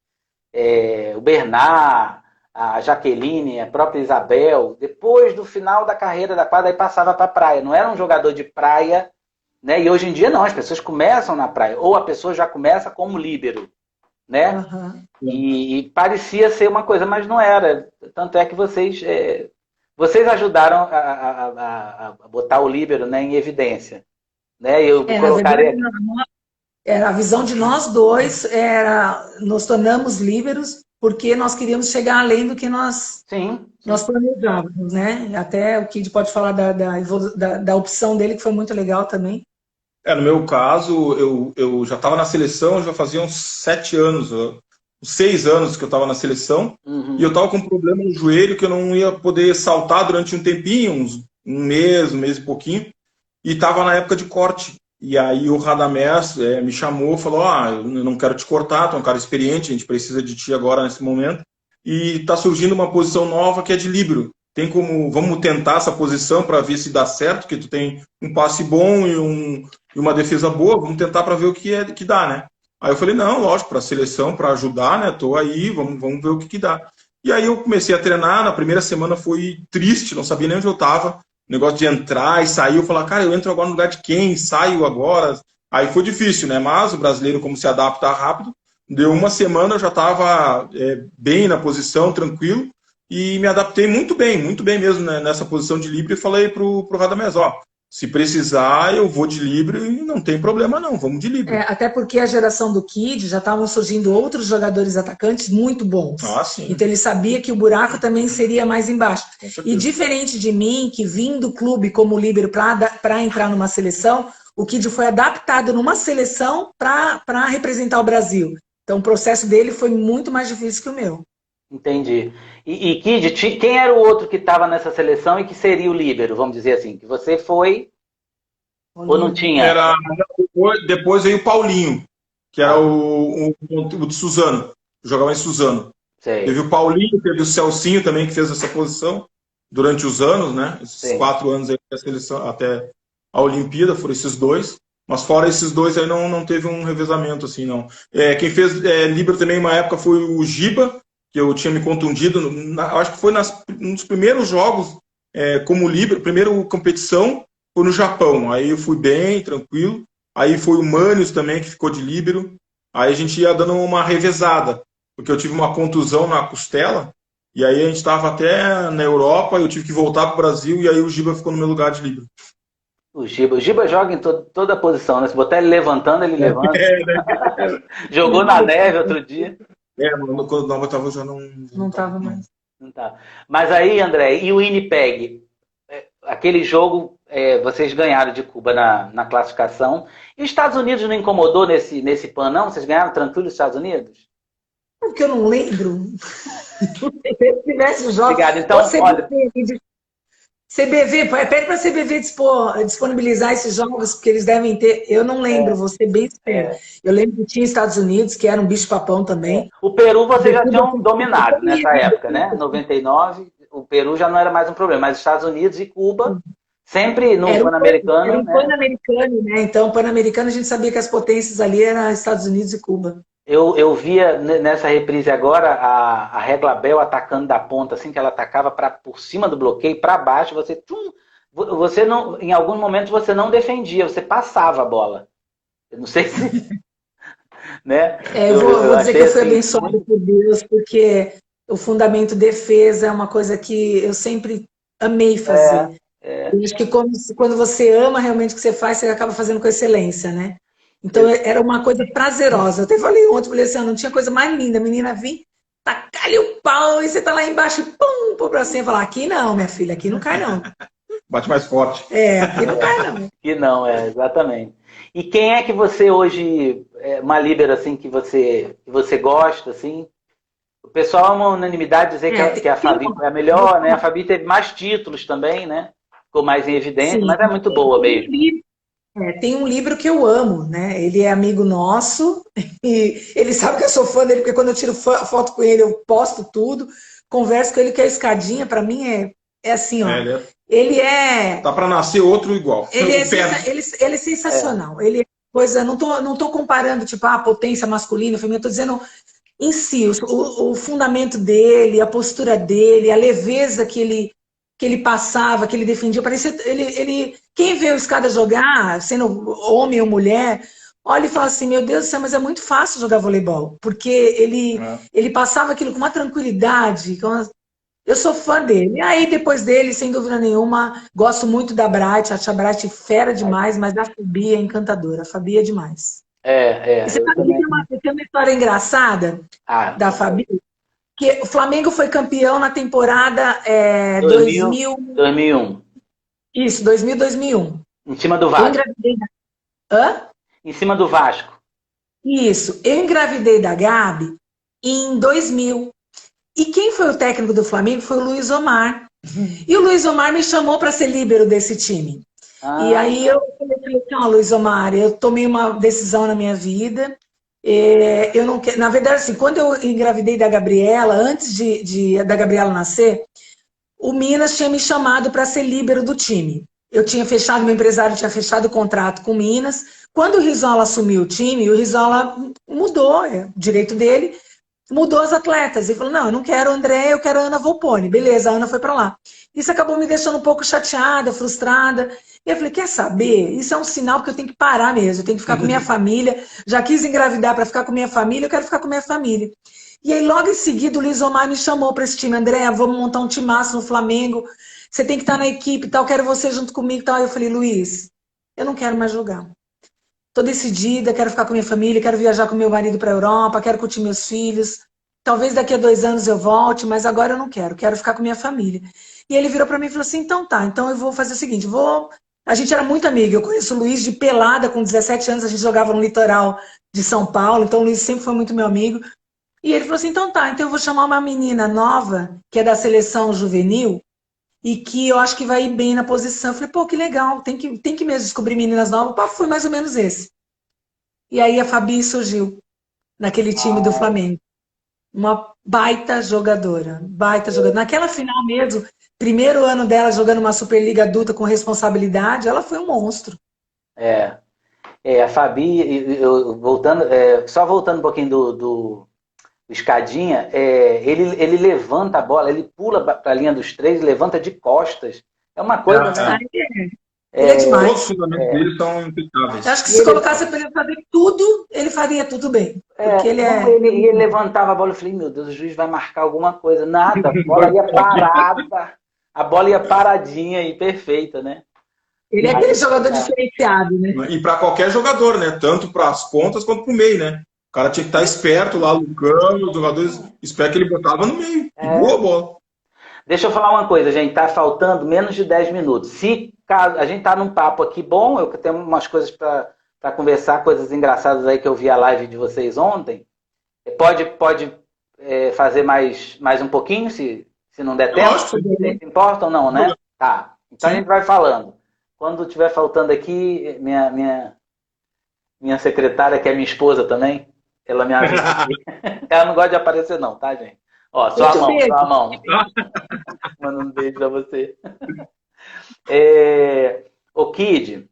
o Bernard, a Jaqueline, a própria Isabel, depois do final da carreira da quadra, aí passava para a praia. Não era um jogador de praia, né? E hoje em dia não, as pessoas começam na praia, ou a pessoa já começa como líbero, né? Uhum. E parecia ser uma coisa, mas não era. Tanto é que vocês ajudaram a botar o líbero, né, em evidência. Né? Eu colocaria... A visão de nós dois era, nos tornamos líberos porque nós queríamos chegar além do que nós planejávamos, né? Até o Kid pode falar da opção dele, que foi muito legal também. No meu caso, eu já estava na seleção, já fazia uns 7 anos, uns 6 anos que eu estava na seleção, e eu estava com um problema no joelho que eu não ia poder saltar durante um tempinho, um mês e pouquinho, e estava na época de corte. E aí o Radamés me chamou, falou, eu não quero te cortar, tu é um cara experiente, a gente precisa de ti agora nesse momento, e está surgindo uma posição nova que é de líbero. Tem como, vamos tentar essa posição para ver se dá certo, que tu tem um passe bom e uma defesa boa, vamos tentar para ver o que dá, né? Aí eu falei, não, lógico, para a seleção, para ajudar, né? Tô aí, vamos ver o que dá. E aí eu comecei a treinar, na primeira semana foi triste, não sabia nem onde eu estava, negócio de entrar e sair, eu falei, cara, eu entro agora no lugar de quem? Saio agora? Aí foi difícil, né? Mas o brasileiro, como se adapta rápido, deu uma semana, eu já estava bem na posição, tranquilo, e me adaptei muito bem mesmo, né, nessa posição de líbero, e falei pro Radamés, se precisar, eu vou de líbero e não tem problema não, vamos de líbero. Até porque a geração do Kid já estavam surgindo outros jogadores atacantes muito bons. Sim. Então ele sabia que o buraco também seria mais embaixo. E diferente de mim, que vim do clube como líbero para entrar numa seleção, o Kid foi adaptado numa seleção para representar o Brasil. Então o processo dele foi muito mais difícil que o meu. Entendi. E Kid, quem era o outro que estava nessa seleção e que seria o líbero, vamos dizer assim? Que você foi ou não tinha? Depois veio o Paulinho, que era o de Suzano, jogava em Suzano. Sei. Teve o Paulinho, teve o Celcinho também, que fez essa posição durante os anos, né? Esses 4 anos aí da seleção, até a Olimpíada, foram esses 2. Mas fora esses 2 aí não teve um revezamento assim, não. Quem fez líbero também uma época foi o Giba, que eu tinha me contundido, acho que foi nos primeiros jogos como líbero, primeira competição foi no Japão, aí eu fui bem, tranquilo, aí foi o Manius também, que ficou de líbero. Aí a gente ia dando uma revezada, porque eu tive uma contusão na costela, e aí a gente estava até na Europa, eu tive que voltar para o Brasil, e aí o Giba ficou no meu lugar de líbero. O Giba joga em toda a posição, né? Se botar ele levantando, ele levanta. Né? Jogou na neve outro dia. Quando eu estava já Não estava mais. Não tá. Mas aí, André, e o Winnipeg? Aquele jogo, vocês ganharam de Cuba na classificação. E os Estados Unidos não incomodou nesse PAN, não? Vocês ganharam tranquilo os Estados Unidos? Porque eu não lembro. Se tivesse os jogos. Obrigado. Então, olha. CBV, pede para a CBV disponibilizar esses jogos, porque eles devem ter. Eu não lembro, vou ser bem sincero. Eu lembro que tinha Estados Unidos, que era um bicho-papão também. O Peru vocês já tinham dominado nessa época, né? 99, o Peru já não era mais um problema, mas os Estados Unidos e Cuba, sempre no Pan-Americano. Era um Pan-Americano, né? Então, Pan-Americano, a gente sabia que as potências ali eram Estados Unidos e Cuba. Eu via nessa reprise agora a Regla Bel atacando da ponta, assim, que ela atacava por cima do bloqueio, para baixo, você não, em alguns momentos você não defendia, você passava a bola. Eu não sei se... né? Eu vou dizer que eu fui abençoado por Deus, porque o fundamento defesa é uma coisa que eu sempre amei fazer. Eu acho que quando você ama realmente o que você faz, você acaba fazendo com excelência, né? Então, era uma coisa prazerosa. Eu até falei ontem, falei assim, não tinha coisa mais linda. A menina vir, tacar-lhe o pau, e você tá lá embaixo, pum, pô pra cima. Falar, aqui não, minha filha, aqui não cai não. Bate mais forte. Aqui não cai não. Aqui não, exatamente. E quem é que você hoje, uma líbero, assim, que você gosta, assim? O pessoal é uma unanimidade dizer que a Fabi é a melhor, né? A Fabi teve mais títulos também, né? Ficou mais em evidência, mas é muito boa mesmo. Tem um livro que eu amo, né? Ele é amigo nosso e ele sabe que eu sou fã dele, porque quando eu tiro foto com ele, eu posto tudo, converso com ele, que a escadinha, para mim, é assim, ó. Ele é... Dá para nascer outro igual. Ele é sensacional. Ele é coisa... Não tô comparando, tipo, a potência masculina, feminina, tô dizendo em si, o fundamento dele, a postura dele, a leveza que ele passava, que ele defendia, parecia quem vê o Escada jogar, sendo homem ou mulher, olha e fala assim, meu Deus do céu, mas é muito fácil jogar voleibol, porque ele passava aquilo com uma tranquilidade, eu sou fã dele. E aí, depois dele, sem dúvida nenhuma, gosto muito da Bright, acho a Bright fera demais, mas a Fabi é encantadora, a Fabi é demais. E você sabe que tem uma história engraçada da Fabi? Que o Flamengo foi campeão na temporada 2001. Isso, 2000-2001. Em cima do Vasco. Eu engravidei Hã? Em cima do Vasco. Isso. Eu engravidei da Gabi em 2000. E quem foi o técnico do Flamengo foi o Luiz Omar. E o Luiz Omar me chamou para ser líbero desse time. E aí eu falei assim, Luiz Omar, eu tomei uma decisão na minha vida. Eu não quero, na verdade, assim, quando eu engravidei da Gabriela, antes da Gabriela nascer, o Minas tinha me chamado para ser líbero do time. Eu tinha fechado, meu empresário tinha fechado o contrato com o Minas. Quando o Rizola assumiu o time, o Rizola mudou, o direito dele, mudou as atletas. Ele falou, não, eu não quero a André, eu quero a Ana Volpone. Beleza, a Ana foi para lá. Isso acabou me deixando um pouco chateada, frustrada. E eu falei, quer saber? Isso é um sinal que eu tenho que parar mesmo, eu tenho que ficar com minha família. Já quis engravidar para ficar com minha família, eu quero ficar com minha família. E aí, logo em seguida, o Luiz Omar me chamou para esse time. André, vamos montar um timaço no Flamengo. Você tem que estar na equipe e tal, quero você junto comigo e tal. Aí eu falei, Luiz, eu não quero mais jogar. Estou decidida, quero ficar com minha família, quero viajar com meu marido para a Europa, quero curtir meus filhos. Talvez daqui a 2 anos eu volte, mas agora eu não quero ficar com minha família. E ele virou para mim e falou assim, então tá, então eu vou fazer o seguinte, A gente era muito amigo, eu conheço o Luiz de pelada, com 17 anos a gente jogava no litoral de São Paulo, então o Luiz sempre foi muito meu amigo. E ele falou assim, então tá, então eu vou chamar uma menina nova, que é da seleção juvenil, e que eu acho que vai ir bem na posição. Eu falei, pô, que legal, tem que mesmo descobrir meninas novas. Pô, foi mais ou menos esse. E aí a Fabi surgiu naquele time do Flamengo. Uma baita jogadora, baita jogadora. Naquela final mesmo, primeiro ano dela jogando uma Superliga adulta com responsabilidade, ela foi um monstro. A Fabi, só voltando um pouquinho do Escadinha, ele levanta a bola, ele pula para a linha dos 3, levanta de costas. É uma coisa, né? Ele é demais. Todos os fundamentos dele são impecáveis. Eu acho que se colocasse para ele fazer tudo, ele faria tudo bem. Porque ele levantava a bola, eu falei, meu Deus, o juiz vai marcar alguma coisa. Nada, a bola ia parada, a bola ia paradinha e perfeita, né? Ele é aquele jogador diferenciado, né? E para qualquer jogador, né? Tanto para as pontas quanto para o meio, né? O cara tinha que estar esperto lá, lucando, os jogadores esperam que ele botava no meio. E boa bola. Deixa eu falar uma coisa, gente. Tá faltando menos de 10 minutos. Se a gente tá num papo aqui bom, eu tenho umas coisas para conversar, coisas engraçadas aí que eu vi a live de vocês ontem. Pode fazer mais um pouquinho, se não der tempo? Vocês se importam ou não, né? Tá. Então a gente vai falando. Quando estiver faltando aqui, minha secretária, que é minha esposa também, ela me ajuda aqui. Ela não gosta de aparecer não, tá, gente? Ó, só a mão. Manda um beijo pra você. O Kid,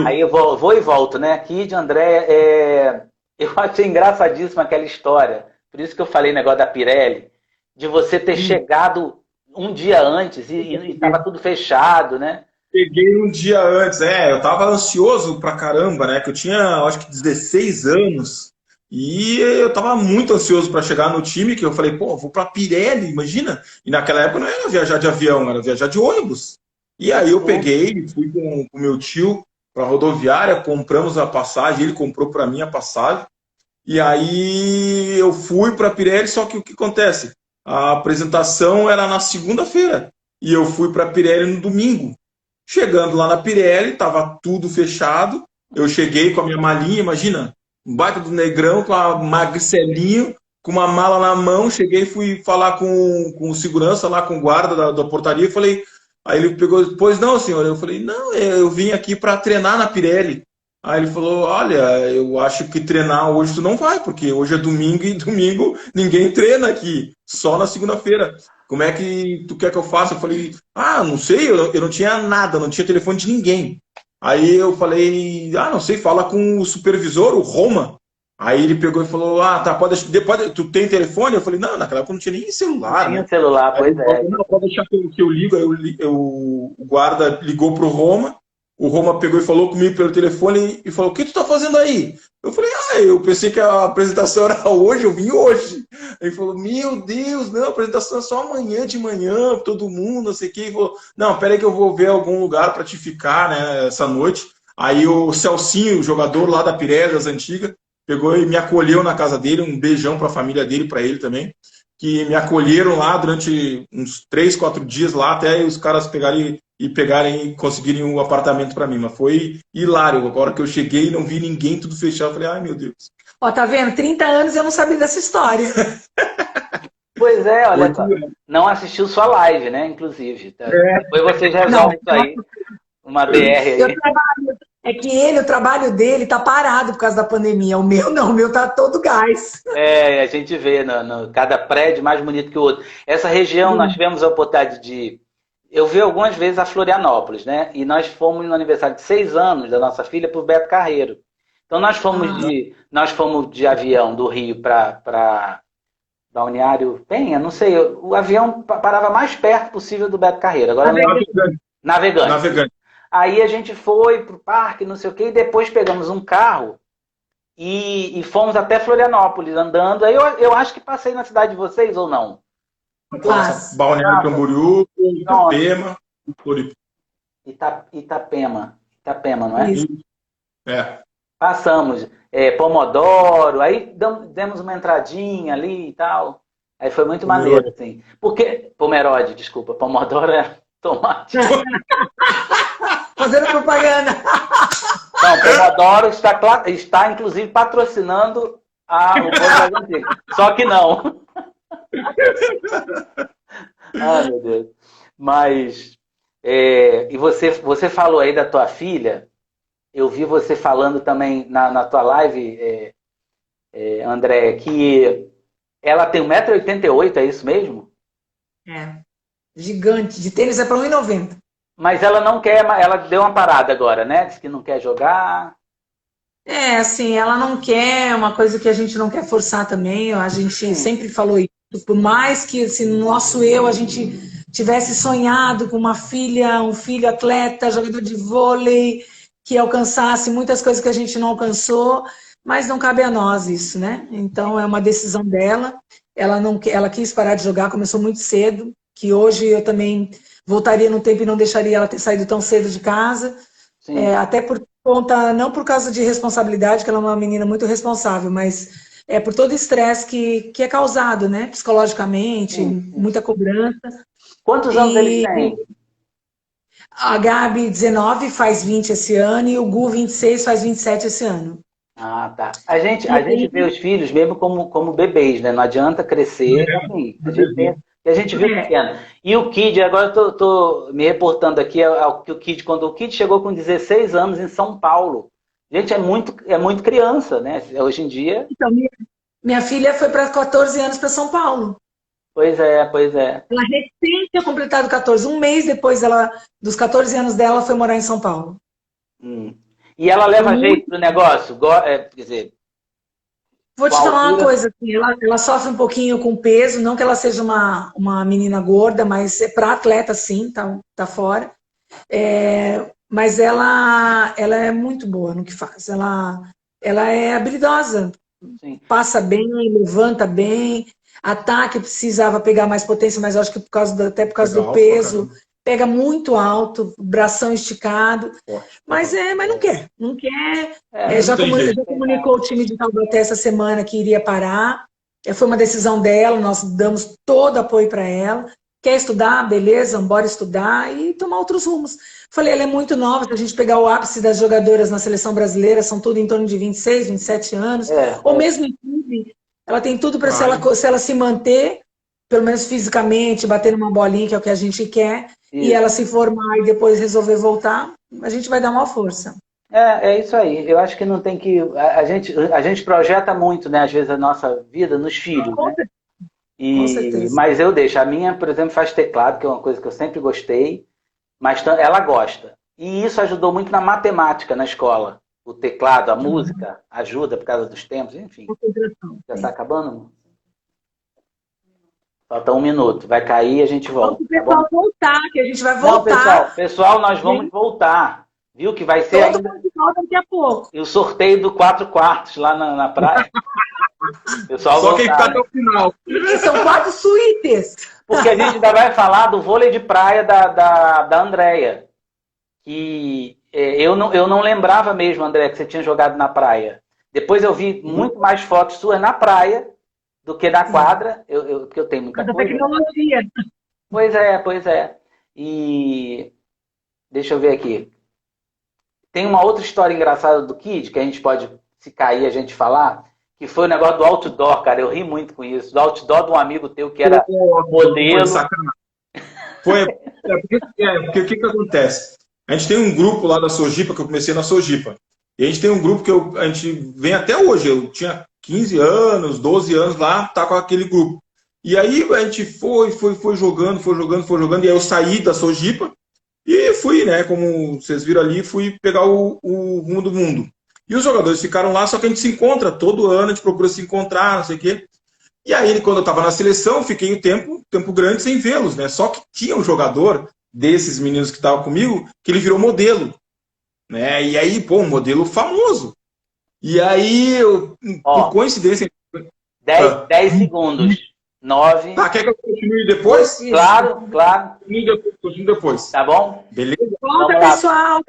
aí eu vou e volto, né? Kid, André, eu achei engraçadíssima aquela história. Por isso que eu falei negócio da Pirelli, de você ter chegado um dia antes e estava tudo fechado, né? Peguei um dia antes, eu tava ansioso pra caramba, né? Que eu tinha, acho que 16 anos. E eu tava muito ansioso para chegar no time, que eu falei, pô, vou pra Pirelli, imagina. E naquela época não era viajar de avião, era viajar de ônibus. E aí eu peguei, fui com o meu tio pra rodoviária, compramos a passagem, ele comprou para mim a passagem. E aí eu fui pra Pirelli, só que o que acontece? A apresentação era na segunda-feira. E eu fui pra Pirelli no domingo. Chegando lá na Pirelli, tava tudo fechado. Eu cheguei com a minha malinha, imagina, um baita do negrão, com a magricelinho, com uma mala na mão. Cheguei e fui falar com o segurança lá, com o guarda da portaria. E falei, aí ele pegou, pois não, senhor. Eu falei, não, eu vim aqui para treinar na Pirelli. Aí ele falou, olha, eu acho que treinar hoje tu não vai, porque hoje é domingo e domingo ninguém treina aqui, só na segunda-feira. Como é que tu quer que eu faça? Eu falei, não sei, eu não tinha nada, não tinha telefone de ninguém. Aí eu falei, não sei, fala com o supervisor, o Roma. Aí ele pegou e falou, tá, pode, tu tem telefone? Eu falei, não, naquela época não tinha nem celular. Não tinha celular, pois é. Não, pode deixar que eu ligo. Aí o guarda ligou pro Roma, o Roma pegou e falou comigo pelo telefone e falou, o que tu tá fazendo aí? Eu falei, eu pensei que a apresentação era hoje, eu vim hoje. Ele falou, meu Deus, não, a apresentação é só amanhã de manhã, todo mundo, não sei o que. Ele falou, não, peraí que eu vou ver algum lugar para te ficar, né, essa noite. Aí o Celcinho, o jogador lá da Pirelli, das antigas, pegou e me acolheu na casa dele, um beijão para a família dele, para ele também, que me acolheram lá durante uns 3, 4 dias lá, até os caras pegarem e conseguirem um apartamento para mim. Mas foi hilário. Agora que eu cheguei e não vi ninguém, tudo fechado, eu falei, ai meu Deus. Ó, tá vendo? 30 anos eu não sabia dessa história. Pois é, olha só. Não assistiu sua live, né, inclusive. Tá? Depois você resolve isso aí. Uma BR aí. O trabalho dele tá parado por causa da pandemia. O meu não, o meu tá todo gás. A gente vê cada prédio mais bonito que o outro. Essa região, nós tivemos a oportunidade de... Eu vi algumas vezes a Florianópolis, né? E nós fomos no aniversário de 6 anos da nossa filha para o Beto Carreiro. Então nós fomos de avião do Rio para Balneário Penha, não sei, o avião parava mais perto possível do Beto Carreiro. Agora Navegante. Aí a gente foi pro parque, não sei o quê, e depois pegamos um carro e fomos até Florianópolis andando. Aí eu acho que passei na cidade de vocês ou não? Balneário Camboriú, Itapema, Itapema, não é? Isso. Passamos Pomodoro, aí demos uma entradinha ali e tal. Aí foi muito maneiro, assim. Porque, Pomerode, desculpa, Pomodoro é tomate. Fazendo propaganda. Não, Pomodoro está inclusive patrocinando o Povo Antigo. Só que não. Meu Deus. Mas, e você falou aí da tua filha, eu vi você falando também na tua live, André, que ela tem 1,88 m, é isso mesmo? Gigante. De tênis é para 1,90 m. Mas ela não quer, ela deu uma parada agora, né? Diz que não quer jogar. Assim, ela não quer, uma coisa que a gente não quer forçar também, a gente sempre falou isso. Por mais que, assim, no nosso a gente tivesse sonhado com uma filha, um filho atleta, jogador de vôlei, que alcançasse muitas coisas que a gente não alcançou, mas não cabe a nós isso, né? Então é uma decisão dela. Ela quis parar de jogar, começou muito cedo, que hoje eu também voltaria no tempo e não deixaria ela ter saído tão cedo de casa. Até por conta, não por causa de responsabilidade, que ela é uma menina muito responsável, mas por todo o estresse que é causado, né? Psicologicamente, muita cobrança. Quantos anos eles têm? A Gabi, 19, faz 20 esse ano, e o Gu, 26, faz 27 esse ano. Ah, tá. A gente vê os filhos mesmo como bebês, né? Não adianta crescer. Assim, a gente viu pequeno. E o Kid, agora eu tô me reportando aqui, que o Kid, quando o Kid chegou com 16 anos em São Paulo. Gente, é muito criança, né? Hoje em dia. Então, minha filha foi para 14 anos para São Paulo. Pois é. Ela recém tinha completado 14. Um mês depois dos 14 anos dela, foi morar em São Paulo. E ela leva jeito pro negócio? Quer dizer... Vou te falar uma coisa, assim, ela sofre um pouquinho com peso, não que ela seja uma menina gorda, mas para atleta sim, tá fora. Mas ela é muito boa no que faz. Ela é habilidosa, sim. Passa bem, levanta bem, ataque precisava pegar mais potência, mas eu acho que até por causa do peso, pega muito alto, bração esticado, mas não quer. Já comunicou o time de Taubaté essa semana que iria parar, foi uma decisão dela, nós damos todo apoio para ela. Quer estudar? Beleza, bora estudar e tomar outros rumos. Falei, ela é muito nova, se a gente pegar o ápice das jogadoras na seleção brasileira, são tudo em torno de 26, 27 anos, ou mesmo em clube, ela tem tudo para, se ela se manter, pelo menos fisicamente, bater numa bolinha, que é o que a gente quer, e ela se formar e depois resolver voltar, a gente vai dar uma força. É isso aí. Eu acho que não tem que... A gente projeta muito, né, às vezes, a nossa vida nos filhos, né? Mas eu deixo. A minha, por exemplo, faz teclado, que é uma coisa que eu sempre gostei, mas ela gosta. E isso ajudou muito na matemática, na escola. O teclado, a música, ajuda por causa dos tempos, enfim. Já está acabando? Falta 1 minuto. Vai cair e a gente volta. O pessoal voltar, que a gente vai voltar. Não, pessoal, nós vamos voltar. Viu que vai ser todo mundo volta daqui a pouco. E o sorteio do 4 quartos lá na praia. Pessoal, só quem ficar até o final. São 4 suítes. Porque a gente ainda vai falar do vôlei de praia da Andréia. Que eu não lembrava mesmo, André, que você tinha jogado na praia. Depois eu vi muito mais fotos suas na praia do que na quadra. Porque eu tenho muita coisa. Tecnologia. Pois é. E deixa eu ver aqui. Tem uma outra história engraçada do Kid, que a gente pode, se cair, a gente falar, que foi o negócio do outdoor, cara. Eu ri muito com isso. Do outdoor de um amigo teu que era modelo. Porque o que acontece? A gente tem um grupo lá da Sojipa, que eu comecei na Sojipa. E a gente tem um grupo que a gente vem até hoje. Eu tinha 15 anos, 12 anos lá, tá com aquele grupo. E aí a gente foi jogando. E aí eu saí da Sojipa e fui, né? Como vocês viram ali, fui pegar o rumo do mundo. E os jogadores ficaram lá, só que a gente se encontra todo ano, a gente procura se encontrar, não sei o quê. E aí, quando eu estava na seleção, fiquei um tempo grande sem vê-los, né? Só que tinha um jogador desses meninos que estavam comigo, que ele virou modelo, né? E aí, um modelo famoso. E aí, por coincidência... 10 segundos. 9... Tá, quer que eu continue depois? Claro. Continue depois. Tá bom? Beleza? Volta, pessoal.